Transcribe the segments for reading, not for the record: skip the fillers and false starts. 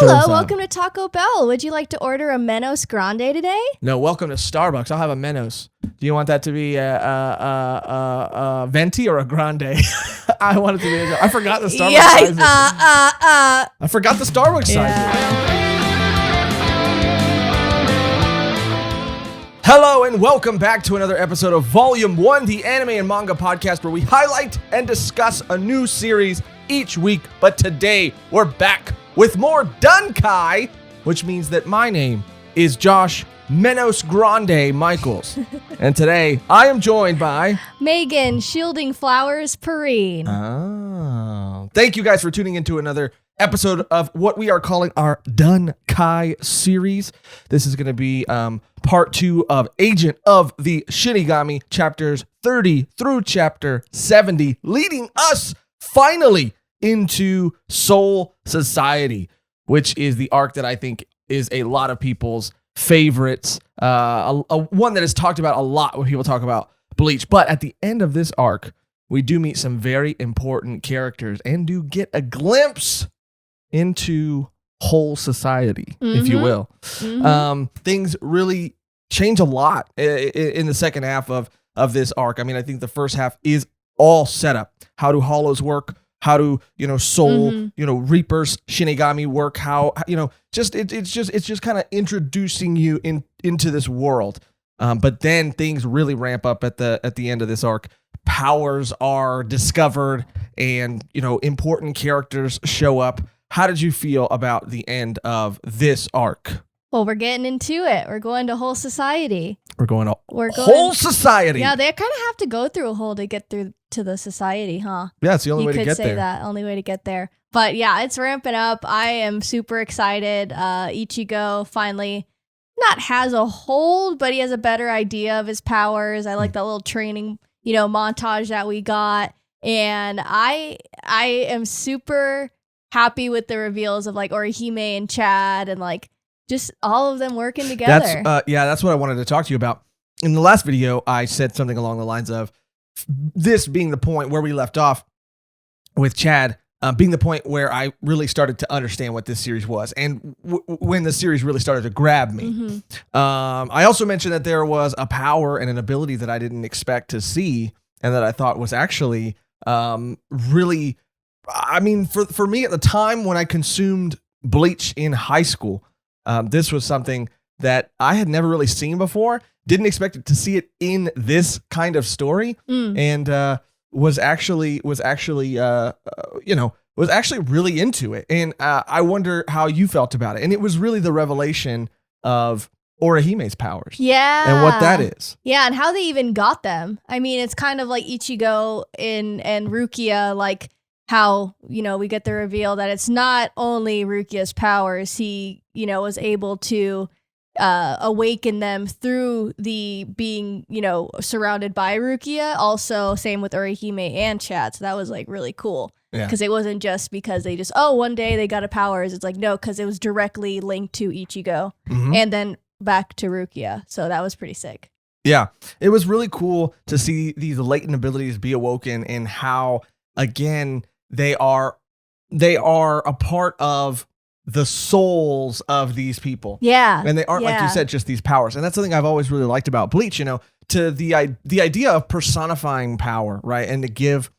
Hello, welcome to Taco Bell. Would you like to order a Menos Grande today? No, welcome to Starbucks. I'll have a Menos. Do you want that to be a venti or a grande? I want it to be. I forgot the Starbucks sizes. I forgot the Starbucks sizes. Hello and welcome back to another episode of Volume 1, the anime and manga podcast where we highlight and discuss a new series each week. But today we're back with more Dunkai, which means that my name is Josh Menos Grande Michaels. And today I am joined by Mehgan Shielding Flowers Perrine. Oh. Thank you guys for tuning into another episode of what we are calling our Dunkai series. This is going to be part 2 of Agent of the Shinigami, chapters 30 through chapter 70, leading us finally into Soul Society, which is the arc that I think is a lot of people's favorites, one that is talked about a lot when people talk about Bleach. But at the end of this arc, we do meet some very important characters and do get a glimpse into whole society, if you will. Things really change a lot in the second half of this arc. I mean, I think the first half is all set up. How do hollows work? How do, soul, reapers, Shinigami work? How, it's just kind of introducing you into this world. But then things really ramp up at the end of this arc. Powers are discovered and, important characters show up. How did you feel about the end of this arc? Well, we're getting into it. We're going to whole society. We're going whole society. Yeah, they kind of have to go through a hole to get through to the society, huh? Yeah, it's the only way to get there. You could say that, only way to get there. But yeah, it's ramping up. I am super excited. Ichigo finally not has a hold, but he has a better idea of his powers. I like that little training, montage that we got. And I am super happy with the reveals of like Orihime and Chad and like just all of them working together. That's what I wanted to talk to you about. In the last video, I said something along the lines of this being the point where we left off with Chad, being the point where I really started to understand what this series was and when the series really started to grab me. I also mentioned that there was a power and an ability that I didn't expect to see and that I thought was actually really, I mean, for me at the time when I consumed Bleach in high school, this was something that I had never really seen before. Didn't expect to see it in this kind of story, and was actually really into it. And I wonder how you felt about it. And it was really the revelation of Orihime's powers, and what that is, and how they even got them. I mean, it's kind of like Ichigo and Rukia, like how we get the reveal that it's not only Rukia's powers. He was able to awaken them through the being surrounded by Rukia. Also same with Orihime and Chad, so that was like really cool because it wasn't just because they just one day they got a powers. It's like no, because it was directly linked to Ichigo and then back to Rukia, so that was pretty sick. Yeah, it was really cool to see these latent abilities be awoken and how again they are a part of the souls of these people. Yeah. And they aren't, like you said, just these powers. And that's something I've always really liked about Bleach, to the idea of personifying power, right? And to give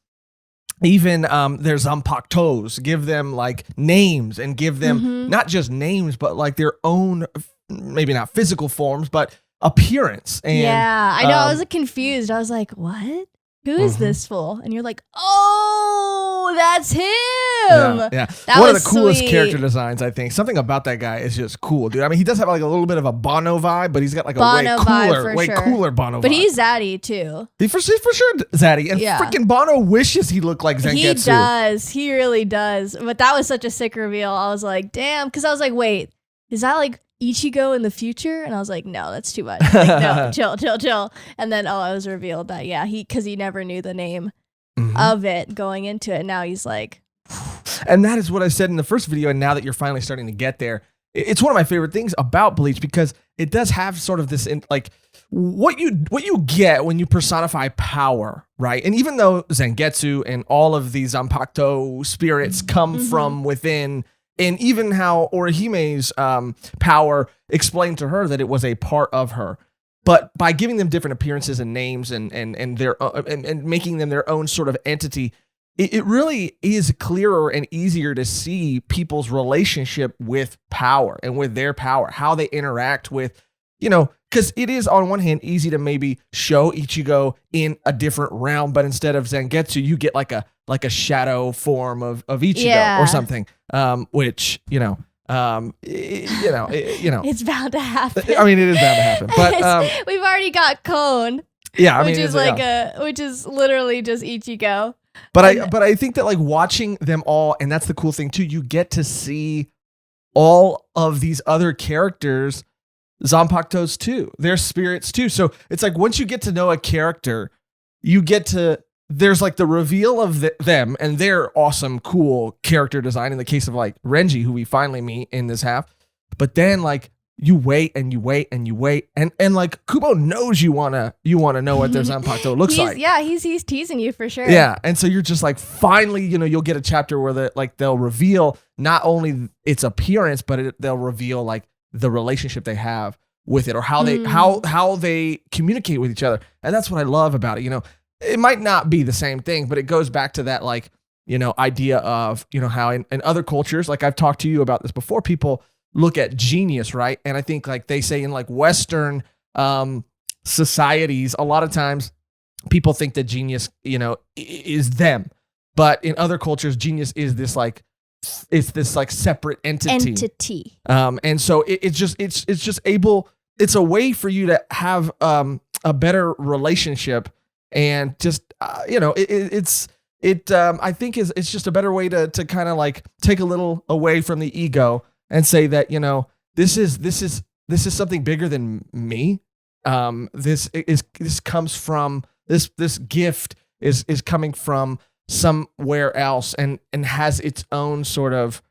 even their Zanpakutos, give them like names and give them not just names, but like their own, maybe not physical forms, but appearance. And, I know. I was confused. I was like, what? Who is this fool? And you're like, oh, that's him. Yeah. One of the coolest character designs, I think. Something about that guy is just cool, dude. I mean, he does have like a little bit of a Bono vibe, but he's got like a way cooler Bono vibe. But he's Zaddy too. He's for sure Zaddy. And freaking Bono wishes he looked like Zangetsu. He does. He really does. But that was such a sick reveal. I was like, damn. Because I was like, wait, is that like Ichigo in the future? And I was like, no, that's too much. Like, no, chill. And then I was revealed that because he never knew the name of it going into it. Now he's like, and that is what I said in the first video. And now that you're finally starting to get there, it's one of my favorite things about Bleach because it does have sort of this like what you get when you personify power, right? And even though Zangetsu and all of these Zanpakuto spirits come from within And even how Orihime's power explained to her that it was a part of her. But by giving them different appearances and names and their and making them their own sort of entity, it really is clearer and easier to see people's relationship with power and with their power, how they interact with, because it is on one hand easy to maybe show Ichigo in a different realm, but instead of Zangetsu, you get like a shadow form of Ichigo or something, which it's bound to happen. I mean, it is bound to happen, but we've already got Cone. Yeah, I mean, which is which is literally just Ichigo. But I think that like watching them all, and that's the cool thing too, you get to see all of these other characters, Zanpakutos too, their spirits too. So it's like once you get to know a character, there's like the reveal of them and their awesome, cool character design in the case of like Renji, who we finally meet in this half. But then like you wait and you wait and you wait and like Kubo knows you wanna know what their Zanpakuto looks like. Yeah, he's teasing you for sure. Yeah, and so you're just like finally, you'll get a chapter where they'll reveal not only its appearance, but they'll reveal like the relationship they have with it, or how they communicate with each other. And that's what I love about it. It might not be the same thing, but it goes back to that like idea of how in other cultures, like I've talked to you about this before, people look at genius, right? And I think like they say in like Western societies, a lot of times people think that genius, is them. But in other cultures, genius is this like, it's this like separate entity. And so it's just able, it's a way for you to have a better relationship, and just, I think it's just a better way to kind of like take a little away from the ego and say that, this is something bigger than me. This comes from this gift is coming from somewhere else and has its own sort of,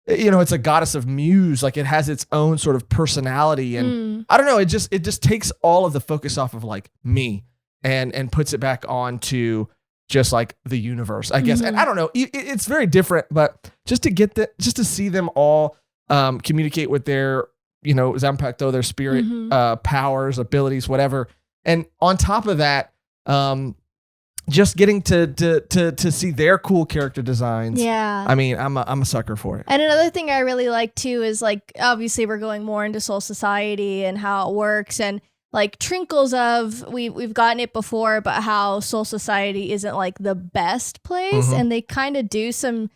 it's a goddess of muse. Like it has its own sort of personality, and I don't know. It just takes all of the focus off of like me and puts it back onto just like the universe, I guess. And I don't know. It's very different, but just to see them all communicate with their, Zanpakuto, their spirit, powers, abilities, whatever. And on top of that, just getting to see their cool character designs. Yeah. I mean, I'm a sucker for it. And another thing I really like too is like, obviously we're going more into Soul Society and how it works, and like trinkles of, we've gotten it before, but how Soul Society isn't like the best place, and they kind of do some,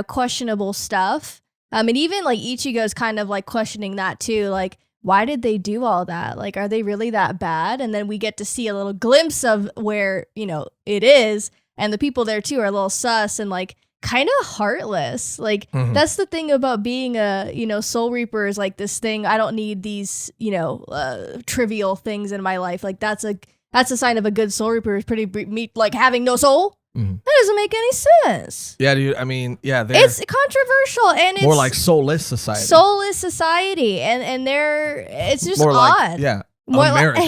questionable stuff. And even like Ichigo's kind of like questioning that too. Like, why did they do all that? Like, are they really that bad? And then we get to see a little glimpse of where, it is. And the people there too are a little sus and like kind of heartless. Like, that's the thing about being a, Soul Reaper is like this thing. I don't need these, trivial things in my life. Like, that's a sign of a good Soul Reaper is like having no soul. That doesn't make any sense. Yeah, dude. I mean, yeah, it's controversial, and it's more like soulless society. Soulless society, and it's just more odd. Like, more America.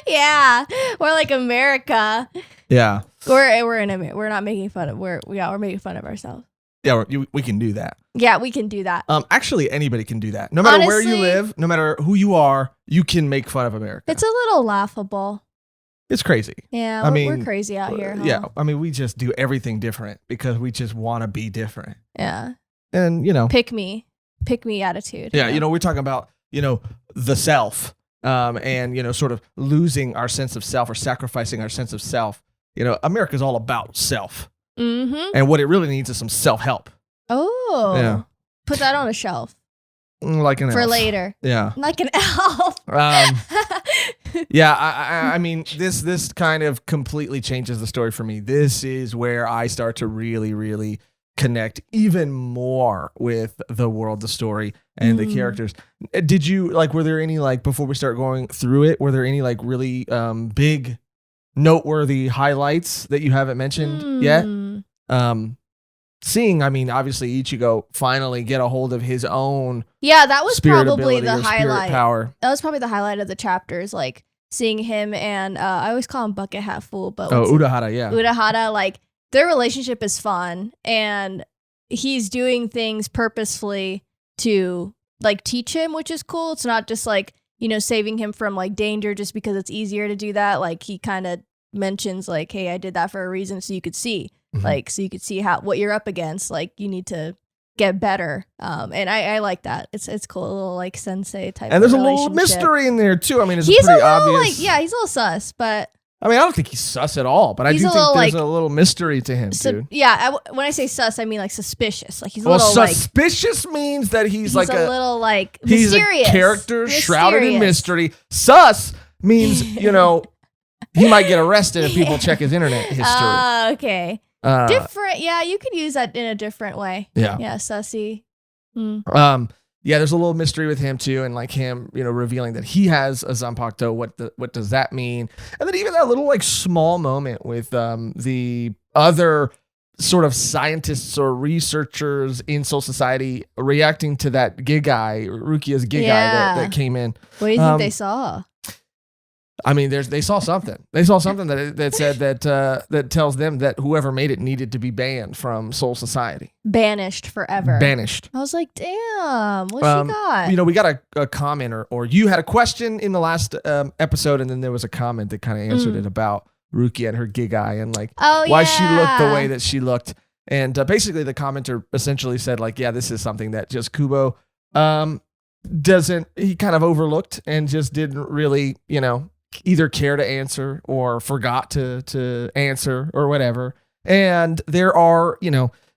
Yeah, more like America. Yeah, we're not making fun of we're making fun of ourselves. Yeah, we can do that. Yeah, we can do that. Actually, anybody can do that. No matter where you live, no matter who you are, you can make fun of America. It's a little laughable. It's crazy. Yeah, we're crazy out here. Huh? Yeah, I mean, we just do everything different because we just want to be different. Yeah. And, pick me attitude. Yeah, we're talking about, the self, and, sort of losing our sense of self or sacrificing our sense of self. America's all about self. And what it really needs is some self-help. Oh. Yeah. Put that on a shelf. Like an elf. For later. Yeah. Like an elf. Yeah, I mean, this kind of completely changes the story for me. This is where I start to really, really connect even more with the world, the story, and the characters. Did you, were there any, before we start going through it, were there any, really big, noteworthy highlights that you haven't mentioned yet? Seeing, I mean, obviously Ichigo finally get a hold of his own. Yeah, that was probably the highlight. Power. That was probably the highlight of the chapters, like seeing him and I always call him Bucket Hat Fool, but Urahara, yeah. Urahara, their relationship is fun, and he's doing things purposefully to like teach him, which is cool. It's not just like, saving him from like danger just because it's easier to do that. Like he kind of mentions like, hey, I did that for a reason so you could see. Like, so you could see what you're up against. Like, you need to get better. And I like that. It's cool, a little like sensei type. And there's of a little mystery in there too. I mean, it's he's pretty a little obvious. he's a little sus, but I mean, I don't think he's sus at all. But I do think there's a little mystery to him, dude. Yeah, when I say sus, I mean like suspicious. Like he's a little suspicious means that he's like a little like he's mysterious. A character shrouded in mystery. Sus means he might get arrested if people check his internet history. Okay. Different. Yeah, you could use that in a different way. Yeah, sussy. Yeah, there's a little mystery with him too, and like him, revealing that he has a Zanpakuto. What does that mean? And then even that little like small moment with the other sort of scientists or researchers in Soul Society reacting to that Gigai, Rukia's Gigai that came in. What do you think they saw? I mean, they saw something. They saw something that said that tells them that whoever made it needed to be banned from Soul Society. Banished forever. Banished. I was like, damn, what she got? We got a comment or you had a question in the last episode, and then there was a comment that kind of answered it about Rukia and her Gigai and like why she looked the way that she looked. And basically the commenter essentially said like, yeah, this is something that just Kubo he kind of overlooked and just didn't really, either care to answer or forgot to answer or whatever. And there are,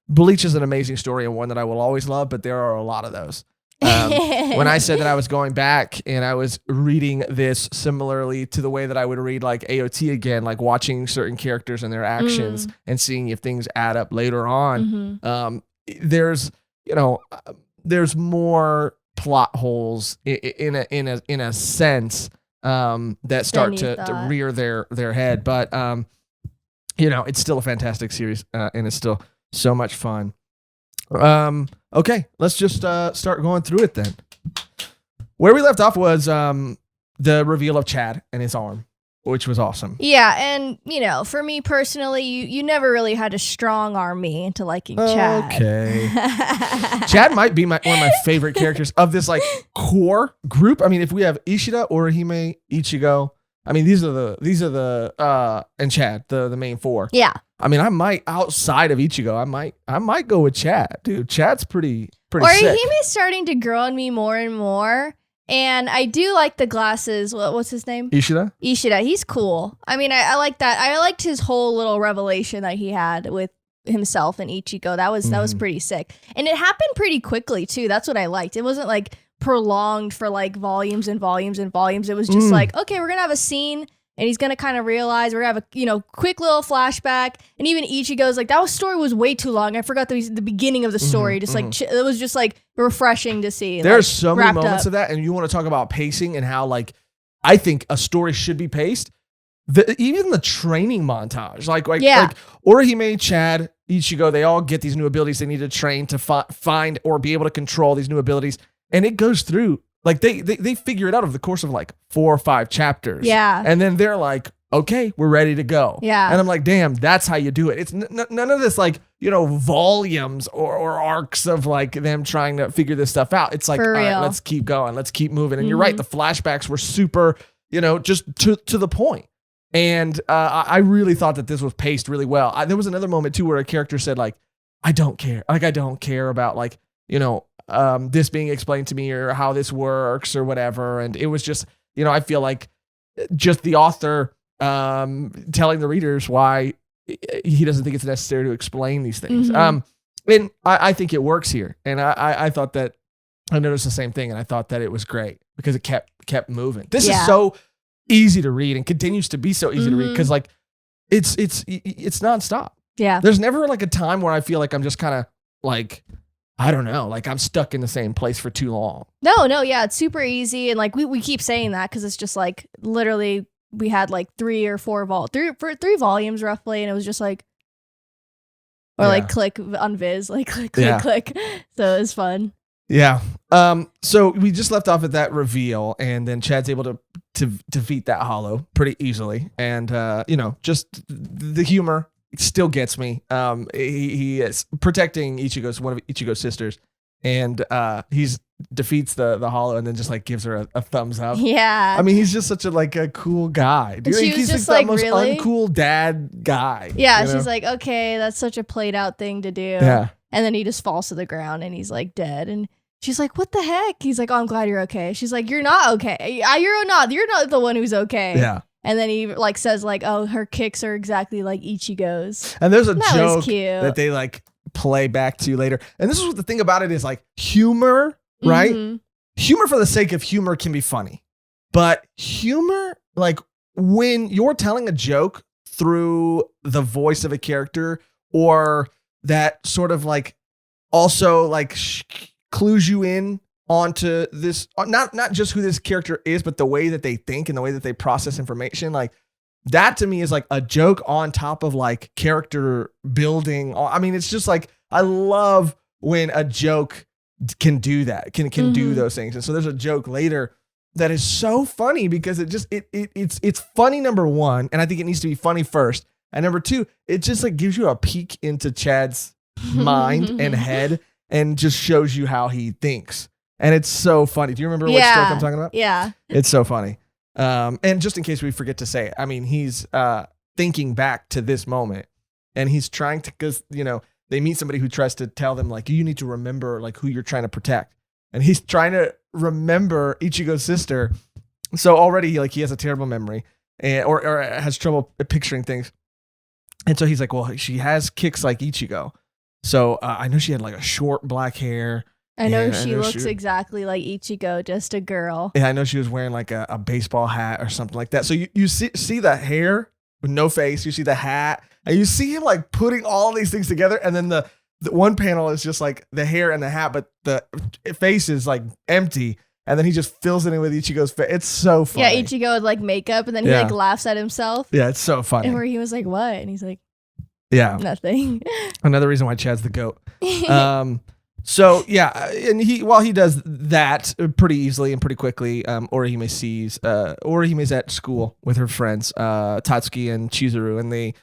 Bleach is an amazing story and one that I will always love, but there are a lot of those. When I said that I was going back and I was reading this similarly to the way that I would read like AOT again, like watching certain characters and their actions and seeing if things add up later on. There's more plot holes in a sense that start to rear their head, but it's still a fantastic series and it's still so much fun. Okay, let's just start going through it then. Where we left off was the reveal of Chad and his arm, which was awesome. Yeah, and for me personally, you never really had to strong arm me into liking Chad. Okay. Chad might be one of my favorite characters of this like core group. I mean, if we have Ishida, Orihime, Ichigo, I mean these are the and Chad, the main four. Yeah. I mean, I might outside of Ichigo, I might go with Chad, dude. Chad's pretty sick. Orihime's starting to grow on me more and more. And I do like the glasses. What's his name? Ishida. He's cool. I mean, I like that. I liked his whole little revelation that he had with himself and Ichigo. That was pretty sick. And it happened pretty quickly too. That's what I liked. It wasn't like prolonged for like volumes and volumes and volumes. It was just like, okay, we're going to have a scene and he's going to kind of realize we're going to have a, quick little flashback. And even Ichigo's like, that story was way too long. I forgot the beginning of the story. It was just like refreshing to see. There's so many moments of that. And you want to talk about pacing and how like, I think a story should be paced. Even the training montage, like Orihime, Chad, Ichigo, they all get these new abilities. They need to train to find or be able to control these new abilities. And it goes through. Like they figure it out over the course of like 4 or 5 chapters. Yeah. And then they're like, okay, we're ready to go. Yeah. And I'm like, damn, that's how you do it. It's none of this like, volumes or arcs of like them trying to figure this stuff out. It's like, all right, let's keep going. Let's keep moving. And you're right. The flashbacks were super, just to the point. And I really thought that this was paced really well. There was another moment too where a character said like, I don't care. Like, I don't care about like, this being explained to me or how this works or whatever. And it was just, I feel like just the author telling the readers why he doesn't think it's necessary to explain these things. And I think it works here. And I thought that I noticed the same thing. And I thought that it was great because it kept moving. This is so easy to read and continues to be so easy to read because like it's nonstop. Yeah. There's never like a time where I feel like I'm just kind of like, I don't know, like I'm stuck in the same place for too long. No, yeah, it's super easy. And like we keep saying that because it's just like literally we had like 3 or 4 volumes roughly. And it was just like, or like click on Viz, like click. So it was fun. Yeah. So we just left off at that reveal and then Chad's able to defeat that hollow pretty easily. And, just the humor still gets me. He is protecting one of Ichigo's sisters, and he's defeats the hollow and then just like gives her a thumbs up. Yeah. I mean, he's just such a cool guy. Do you think he's just like the most uncool dad guy? Yeah, she's like, okay, that's such a played out thing to do. Yeah. And then he just falls to the ground and he's like dead. And she's like, what the heck? He's like, oh, I'm glad you're okay. She's like, you're not okay. You're not the one who's okay. Yeah. And then he like says like, oh, her kicks are exactly like Ichigo's. And there's a joke that they like play back to later. And this is what the thing about it is, like, humor, right? Mm-hmm. Humor for the sake of humor can be funny. But humor, like when you're telling a joke through the voice of a character, or that sort of like also like clues you in onto this, not just who this character is, but the way that they think and the way that they process information. Like that to me is like a joke on top of like character building. I mean, it's just like, I love when a joke can do that, can do those things. And so there's a joke later that is so funny because it's funny, number one, and I think it needs to be funny first. And number two, it just like gives you a peek into Chad's mind and head and just shows you how he thinks. And it's so funny. Do you remember which joke I'm talking about? Yeah. It's so funny. And just in case we forget to say it, I mean, he's thinking back to this moment and he's trying to, because, you know, they meet somebody who tries to tell them like, you need to remember like who you're trying to protect. And he's trying to remember Ichigo's sister. So already like he has a terrible memory or has trouble picturing things. And so he's like, well, she has kicks like Ichigo. So I know she had like a short black hair. I know she looks exactly like Ichigo, just a girl. Yeah, I know she was wearing like a baseball hat or something like that. So you see the hair with no face. You see the hat. And you see him like putting all these things together. And then the one panel is just like the hair and the hat, but the face is like empty. And then he just fills it in with Ichigo's face. It's so funny. Yeah, Ichigo with like makeup and then he like laughs at himself. Yeah, it's so funny. And where he was like, what? And he's like, yeah, nothing. Another reason why Chad's the GOAT. So yeah, and he does that pretty easily and pretty quickly, Orihime's at school with her friends, Tatsuki and Chizuru, and they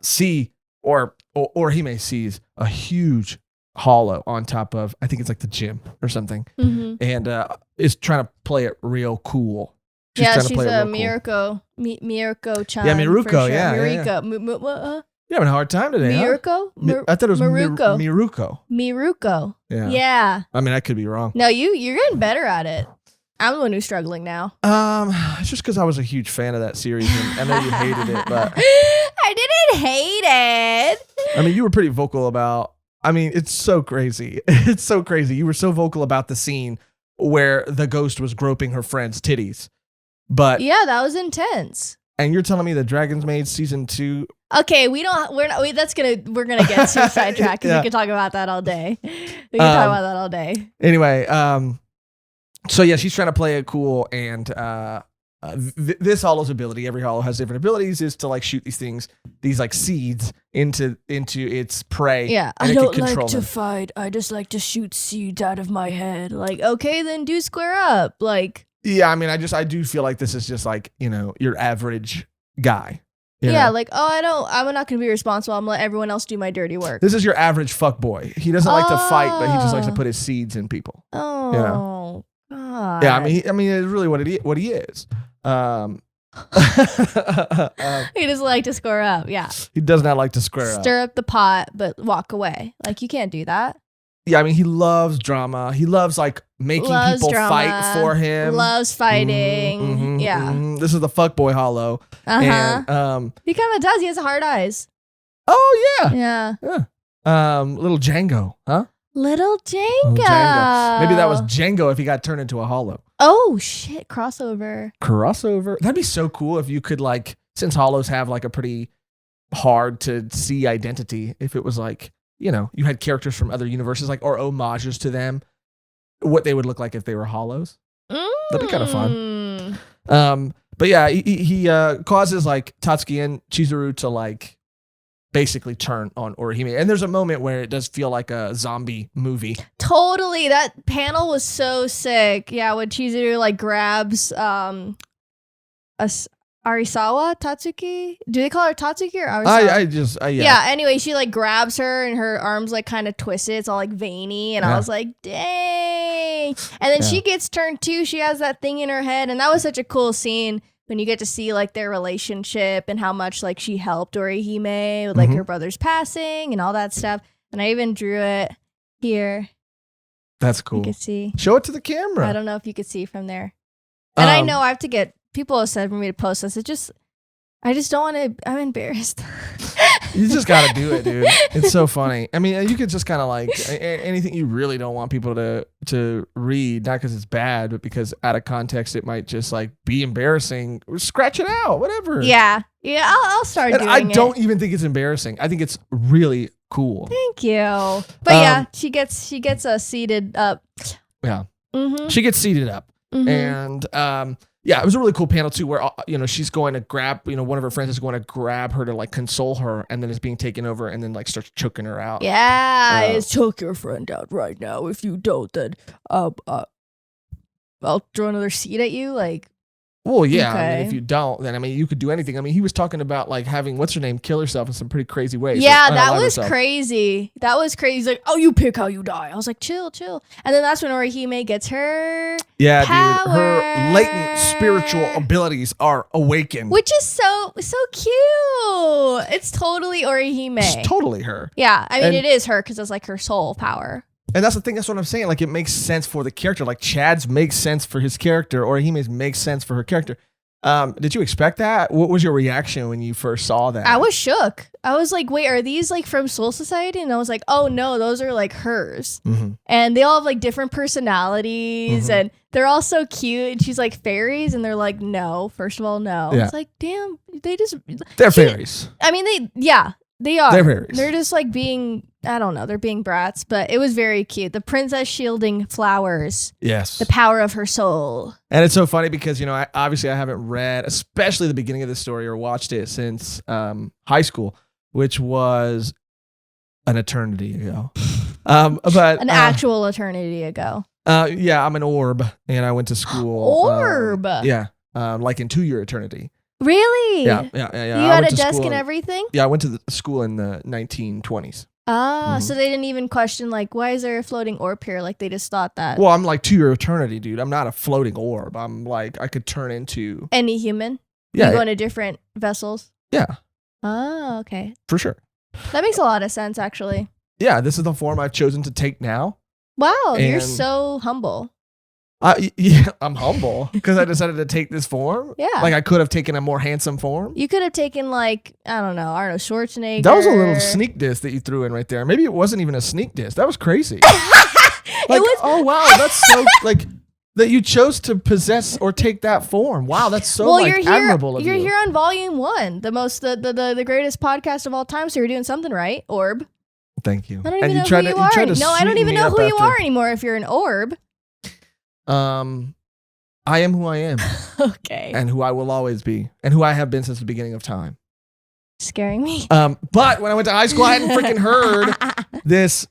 see Orihime sees a huge hollow on top of, I think it's like the gym or something, and is trying to play it real cool. She's a Miruko-chan. Yeah, Miruko. Sure. Yeah, Miruko. You're having a hard time today, Miruko? Huh? I thought it was Miruko. Miruko. Yeah. I mean, I could be wrong. No, you're getting better at it. I'm the one who's struggling now. It's just because I was a huge fan of that series, and I know you hated it, but I didn't hate it. I mean, you were pretty vocal about. I mean, it's so crazy. It's so crazy. You were so vocal about the scene where the ghost was groping her friend's titties, but yeah, that was intense. And you're telling me that Dragon's Maid season 2? Okay, we're gonna get too sidetracked because we can talk about that all day. We can talk about that all day. Anyway, so yeah, she's trying to play it cool, and this Hollow's ability, every Hollow has different abilities, is to like shoot these things, these like seeds into its prey. Yeah, I don't like to fight. I just like to shoot seeds out of my head. Like, okay, then do square up. Like, yeah, I mean, I do feel like this is just like, you know, your average guy. Yeah, like, I'm not going to be responsible. I'm going to let everyone else do my dirty work. This is your average fuck boy. He doesn't like to fight, but he just likes to put his seeds in people. Oh, you know? God. Yeah, I mean, it's really what he is. He doesn't like to square up. Yeah. He does not like to square up. Stir up the pot, but walk away. Like, you can't do that. Yeah, I mean, he loves drama. He loves like making people fight for him. Loves fighting. Yeah. This is the fuckboy Hollow. And he kind of does. He has hard eyes. Oh yeah. Yeah. Little Django, huh? Little Django. Maybe that was Django if he got turned into a Hollow. Oh shit! Crossover. That'd be so cool if you could like, since Hollows have like a pretty hard to see identity, if it was like, you know, you had characters from other universes, like, or homages to them, what they would look like if they were Hollows. That'd be kind of fun. But yeah, he causes like Tatsuki and Chizuru to like basically turn on Orihime. And there's a moment where it does feel like a zombie movie. Totally. That panel was so sick. Yeah, when Chizuru like grabs a Arisawa Tatsuki. Do they call her Tatsuki or Arisawa? Yeah. Anyway, she like grabs her and her arms like kind of twisted. It's all like veiny, and I was like, dang. And then she gets turned too. She has that thing in her head, and that was such a cool scene when you get to see like their relationship and how much like she helped Orihime with like her brother's passing and all that stuff. And I even drew it here. That's cool. You can see. Show it to the camera. I don't know if you could see from there. And I know I have to get, people have said for me to post this. I just don't want to, I'm embarrassed. You just got to do it, dude. It's so funny. I mean, you could just kind of like anything you really don't want people to read, not because it's bad, but because out of context, it might just like be embarrassing. Scratch it out, whatever. Yeah. I'll start doing it. I don't even think it's embarrassing. I think it's really cool. Thank you. But yeah, she gets seated up. Yeah. Mm-hmm. She gets seated up. Mm-hmm. And yeah, it was a really cool panel too, where she's going to grab, one of her friends is going to grab her to like console her, and then is being taken over, and then like starts choking her out. Yeah, it's choke your friend out right now. If you don't, then I'll throw another seed at you. Like, well, yeah. Okay. I mean, if you don't, then you could do anything. I mean, he was talking about like having what's her name kill herself in some pretty crazy ways. Yeah, like, that was crazy. That was crazy. He's like, oh, you pick how you die. I was like, chill. And then that's when Orihime gets her power. Dude, her latent spiritual abilities are awakened. Which is so cute. It's totally Orihime. It's totally her. Yeah, I mean, it is her because it's like her soul power. And that's the thing. That's what I'm saying. Like, it makes sense for the character. Like, Chad's makes sense for his character, or Hime's makes sense for her character. Did you expect that? What was your reaction when you first saw that? I was shook. I was like, wait, are these like from Soul Society? And I was like, oh no, those are like hers. Mm-hmm. And they all have like different personalities, and they're all so cute. And she's like fairies, and they're like, no, first of all, no. Yeah. It's like, damn, they're fairies. I mean, they are. They're fairies. They're just like being, I don't know, they're being brats, but it was very cute. The princess shielding flowers. Yes. The power of her soul. And it's so funny because, I haven't read, especially the beginning of the story or watched it since high school, which was an eternity ago. But an actual eternity ago. Yeah, I'm an orb, and I went to school. Orb? Yeah, like in 2-year eternity. Really? Yeah. You had a desk and everything? Yeah, I went to the school in the 1920s. So they didn't even question, like, why is there a floating orb here? Like, they just thought that. Well, I'm like 2-year eternity, dude. I'm not a floating orb. I'm like, I could turn into... Any human? Yeah. You go into different vessels? Yeah. Oh, okay. For sure. That makes a lot of sense, actually. Yeah, this is the form I've chosen to take now. Wow, you're so humble. Yeah, I'm humble because I decided to take this form. Yeah. Like, I could have taken a more handsome form. You could have taken, like, I don't know, Arnold Schwarzenegger. That was a little sneak diss that you threw in right there. Maybe it wasn't even a sneak diss. That was crazy. Like, oh, wow, that's so, like, that you chose to possess or take that form. Wow, that's so, admirable of you. You're here on volume 1, the greatest podcast of all time, so you're doing something right, Orb. Thank you. I don't even know who you are. No, I don't even know who you are anymore if you're an orb. I am who I am. Okay. And who I will always be. And who I have been since the beginning of time. Scaring me. But when I went to high school, I hadn't freaking heard this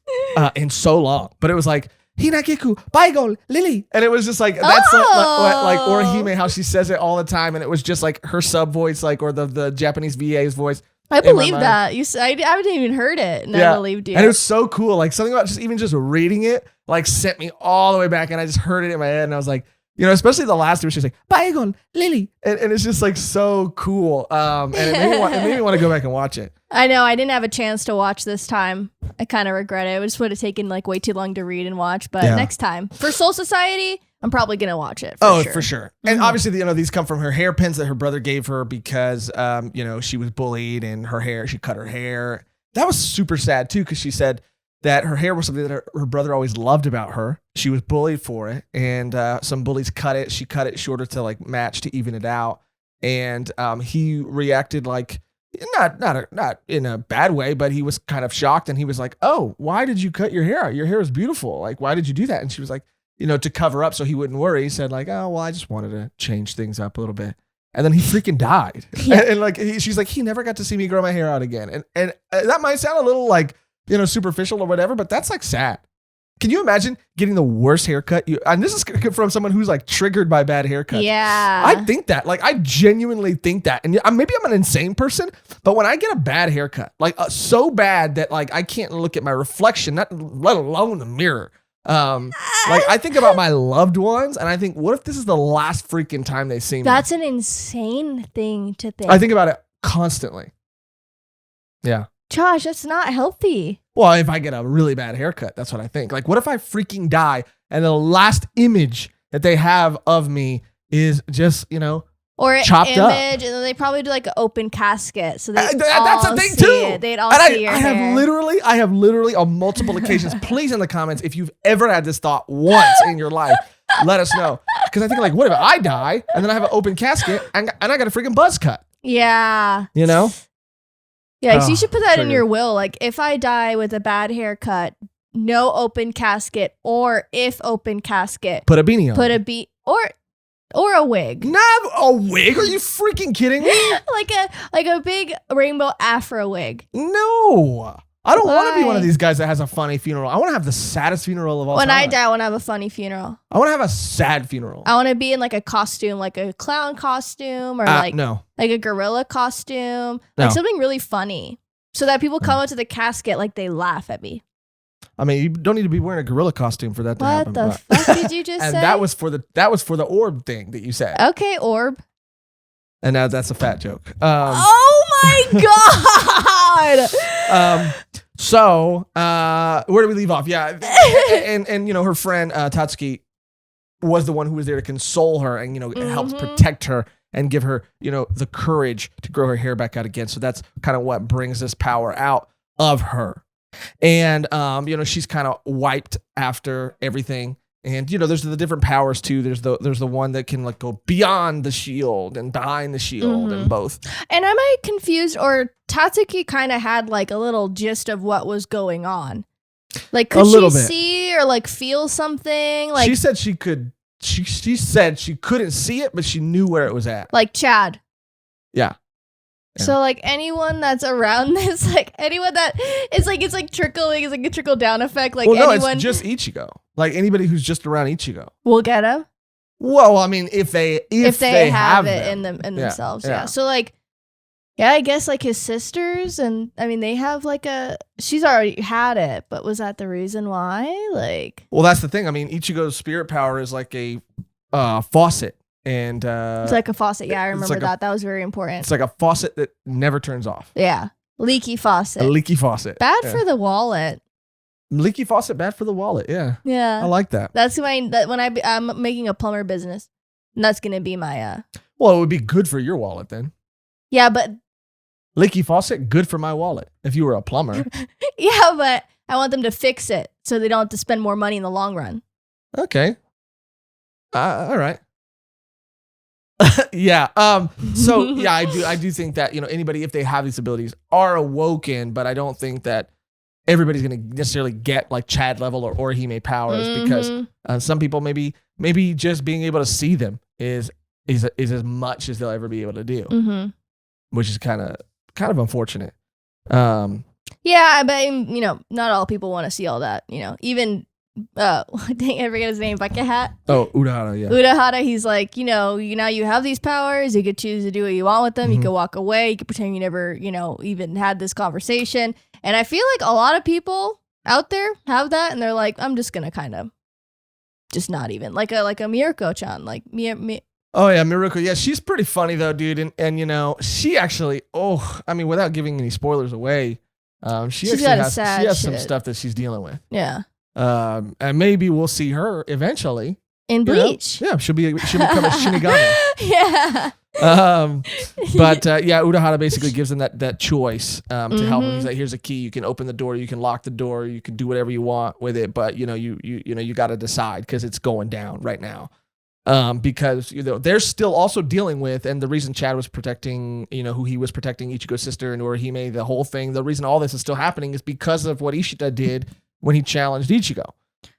in so long. But it was like, Hinakiku, Baigon, Lily. And it was just like, that's like Orihime, how she says it all the time. And it was just like her sub voice, like, or the Japanese VA's voice. I believe that. I haven't even heard it, and I believed you. And it was so cool. Like, something about just reading it, like, sent me all the way back, and I just heard it in my head, and I was like, especially the last one, she's like, Baigon, Lily. And it's just, like, so cool. And it made me want to go back and watch it. I know. I didn't have a chance to watch this time. I kind of regret it. It just would have taken, like, way too long to read and watch, but next time. For Soul Society, I'm probably going to watch it. For sure. And obviously, these come from her hairpins that her brother gave her because, she was bullied and she cut her hair. That was super sad, too, because she said that her hair was something that her brother always loved about her. She was bullied for it, and some bullies cut it. She cut it shorter to, like, match to even it out. And he reacted like, not in a bad way, but he was kind of shocked, and he was like, oh, why did you cut your hair out? Your hair is beautiful. Like, why did you do that? And she was like, to cover up so he wouldn't worry, he said like, oh, well, I just wanted to change things up a little bit. And then he freaking died. Yeah. And like, she's like, he never got to see me grow my hair out again. And that might sound a little like, superficial or whatever, but that's like sad. Can you imagine getting the worst haircut? And this is from someone who's like triggered by bad haircuts. Yeah. I think that. Like, I genuinely think that. And maybe I'm an insane person, but when I get a bad haircut, like so bad that like I can't look at my reflection, let alone the mirror. Like I think about my loved ones and I think, what if this is the last freaking time they see me? That's an insane thing to think. I think about it constantly. Yeah. Josh, that's not healthy. Well, if I get a really bad haircut, that's what I think. Like, what if I freaking die and the last image that they have of me is just, or an chopped image, up. and then they probably do like an open casket, so that's a thing too. They'd all And see your I hair. have literally on multiple occasions. Please in the comments if you've ever had this thought once in your life, let us know. Because I think like, what if I die and then I have an open casket and I got a freaking buzz cut? Yeah. Yeah, so you should put that in your will. Like, if I die with a bad haircut, no open casket, or if open casket, put a beanie on. Put a or a wig. Not a wig? Are you freaking kidding me? like a big rainbow afro wig. No. I don't want to be one of these guys that has a funny funeral. I want to have the saddest funeral of all time. When I die, I want to have a funny funeral. I want to have a sad funeral. I want to be in like a costume, like a clown costume, or like a gorilla costume, like something really funny, so that people come up to the casket like they laugh at me. I mean, you don't need to be wearing a gorilla costume for that to happen. What the fuck did you just say? And that was for the orb thing that you said. Okay, orb. And now that's a fat joke. Oh my god. So where do we leave off? Yeah, and her friend Tatsuki was the one who was there to console her and help protect her and give her the courage to grow her hair back out again. So that's kind of what brings this power out of her. And she's kind of wiped after everything. And there's the different powers too. There's the one that can like go beyond the shield and behind the shield and both. And am I confused, or Tatsuki kind of had like a little gist of what was going on? Like, could she see or like feel something? Like, she said she could. She said she couldn't see it, but she knew where it was at. Like Chad. Yeah. So like anyone that's around this, like anyone that it's like trickling, it's like a trickle down effect. Like anyone, it's just Ichigo. Like anybody who's just around Ichigo will get him. Well, I mean, if they have it them. in themselves, yeah. So like, yeah, I guess like his sisters, and I mean they have like she's already had it, but was that the reason why? Like, well, that's the thing. I mean, Ichigo's spirit power is like a faucet. And it's like a faucet. Yeah, I remember that. That was very important. It's like a faucet that never turns off. Yeah. Leaky faucet. A leaky faucet. Bad for the wallet. Leaky faucet, bad for the wallet. Yeah. Yeah. I like that. That's when I'm making a plumber business. And that's going to be my Well, it would be good for your wallet then. Yeah, but leaky faucet, good for my wallet if you were a plumber. Yeah, but I want them to fix it so they don't have to spend more money in the long run. Okay. All right. Yeah. So yeah, I do think that anybody, if they have these abilities, are awoken, but I don't think that everybody's going to necessarily get like Chad level or Orihime powers because some people maybe just being able to see them is as much as they'll ever be able to do, which is kind of unfortunate. Yeah, but not all people want to see all that. Even I forget his name, Bucket Hat. Oh, Urahara, yeah. Urahara, he's like, now you have these powers. You could choose to do what you want with them. You could walk away. You could pretend you never, even had this conversation. And I feel like a lot of people out there have that, and they're like, I'm just gonna kind of just not even like a Miruko-chan, like Oh yeah, Miruko. Yeah, she's pretty funny though, dude. And she actually, without giving any spoilers away, she has some stuff that she's dealing with. Yeah. And maybe we'll see her eventually in Bleach. Yeah, she'll become a Shinigami. Yeah. But Urahara basically gives them that choice to help him. He's like, here's a key. You can open the door. You can lock the door. You can do whatever you want with it. But you got to decide because it's going down right now. Because they're still also dealing with, and the reason Chad was protecting, who he was protecting, Ichigo's sister and Orihime, the whole thing. The reason all this is still happening is because of what Ishida did when he challenged Ichigo.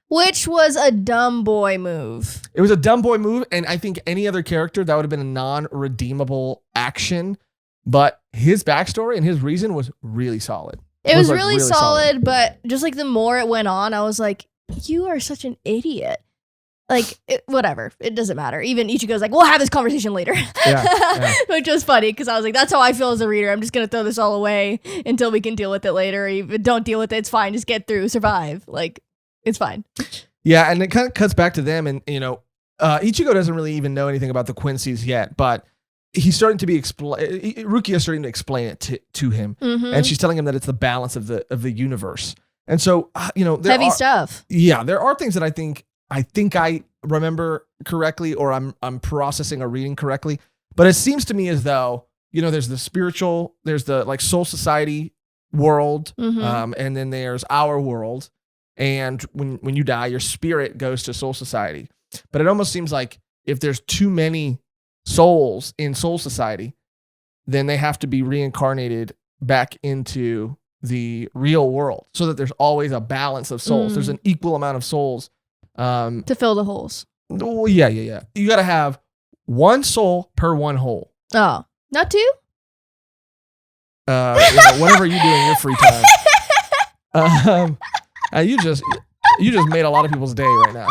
Which was a dumb boy move. It was a dumb boy move, and I think any other character, that would have been a non-redeemable action. But his backstory and his reason was really solid. It was really solid, but just like the more it went on, I was like, you are such an idiot. Like, whatever. It doesn't matter. Even Ichigo's like, we'll have this conversation later. Yeah. Which was funny because I was like, that's how I feel as a reader. I'm just going to throw this all away until we can deal with it later. Or even don't deal with it. It's fine. Just get through, survive. Like, it's fine. Yeah, and it kind of cuts back to them. And, Ichigo doesn't really even know anything about the Quincy's yet, but he's starting to be Rukia is starting to explain it to him. Mm-hmm. And she's telling him that it's the balance of the universe. And so, heavy stuff. Yeah, there are things that I think I remember correctly, or I'm processing or reading correctly. But it seems to me as though, there's the spiritual, there's the like soul society world, and then there's our world. And when you die, your spirit goes to soul society. But it almost seems like if there's too many souls in soul society, then they have to be reincarnated back into the real world so that there's always a balance of souls. There's an equal amount of souls. To fill the holes. Oh, yeah. You got to have one soul per one hole. Oh, not two? Whatever you do in your free time. You just made a lot of people's day right now.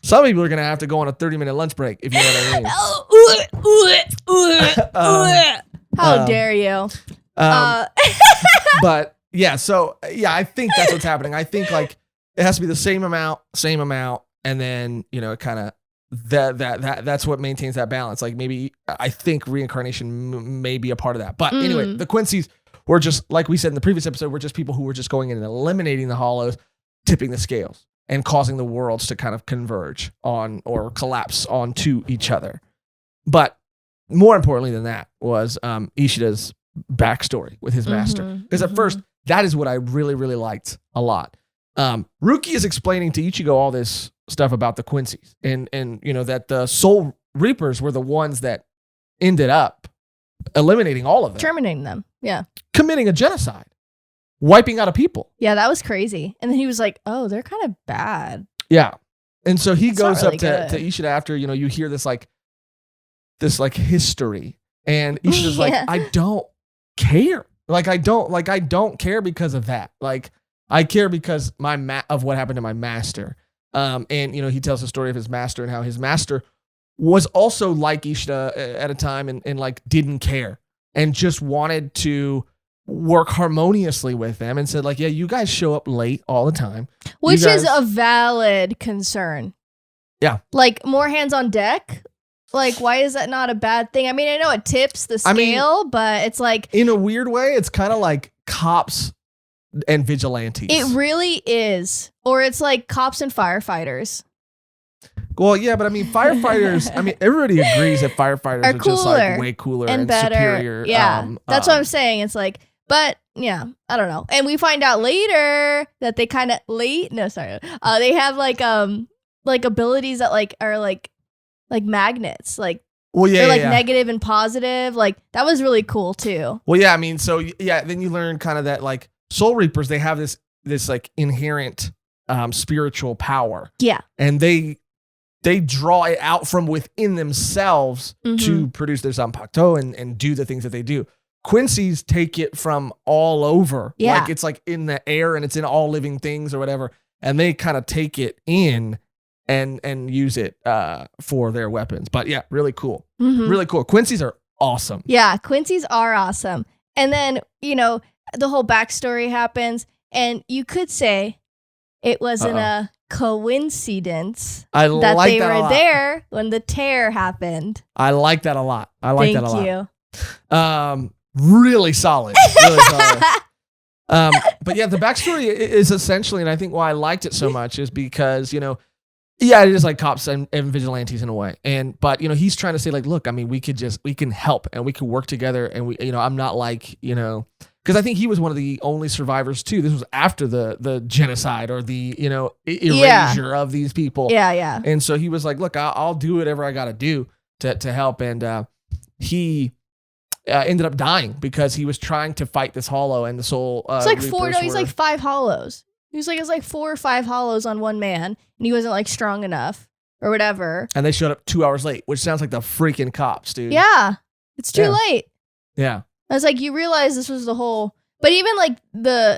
Some people are going to have to go on a 30-minute lunch break, if you know what I mean. How dare you? But yeah, so yeah, I think that's what's happening. I think like it has to be the same amount, and then it kind of that's what maintains that balance. Like maybe I think reincarnation may be a part of that. But anyway, the Quincy's were just like we said in the previous episode, we're just people who were just going in and eliminating the hollows, tipping the scales, and causing the worlds to kind of converge on or collapse onto each other. But more importantly than that was Ishida's backstory with his master. Because at first, that is what I really, really liked a lot. Ruki is explaining to Ichigo all this stuff about the Quincy's and that the Soul Reapers were the ones that ended up eliminating all of them. Terminating them. Yeah. Committing a genocide. Wiping out a people. Yeah, that was crazy. And then he was like, oh, they're kind of bad. Yeah. And so he goes really up to Ishida after, you hear this history. And Ishida's like, I don't care. I don't care because of that. Like, I care because of what happened to my master. And he tells the story of his master and how his master was also like Ishida at a time and like didn't care and just wanted to work harmoniously with them and said like, yeah, you guys show up late all the time. Which is a valid concern. Yeah. Like more hands on deck. Like, why is that not a bad thing? I mean, I know it tips the scale, but it's like... In a weird way, it's kind of like cops and vigilantes. It really is. Or it's like cops and firefighters. Well, yeah, but I mean, firefighters, everybody agrees that firefighters are just like way cooler and better. Superior. Yeah, that's what I'm saying. It's like, but yeah, I don't know. And we find out later that they kind of they have like abilities that like are like magnets, like they're like negative and positive. Like that was really cool too. Well, yeah, I mean, so yeah, then you learn kind of that like Soul Reapers, they have this like inherent spiritual power. Yeah, and they draw it out from within themselves to produce their Zanpakuto and do the things that they do. Quincy's take it from all over. Yeah. Like it's like in the air and it's in all living things or whatever. And they kind of take it in and use it for their weapons. But yeah, really cool. Really cool. Quincy's are awesome. Yeah, Quincy's are awesome. And then, the whole backstory happens. And you could say it wasn't a coincidence that they were there when the tear happened. I like that a lot. Thank you. Really solid. Really solid. But yeah, the backstory is essentially, and I think why I liked it so much is because, it is like cops and vigilantes in a way. But he's trying to say like, look, I mean, we can help and we can work together. And I'm not like, because I think he was one of the only survivors too. This was after the genocide or the, erasure of these people. Yeah. Yeah. And so he was like, look, I'll do whatever I got to do to help. And he ended up dying because he was trying to fight this hollow and the soul. It's like he's like 5 hollows. He was like, it's like 4 or 5 hollows on one man and he wasn't like strong enough or whatever. And they showed up 2 hours late, which sounds like the freaking cops, dude. Yeah. It's too late. Yeah. I was like, you realize this was the whole But even like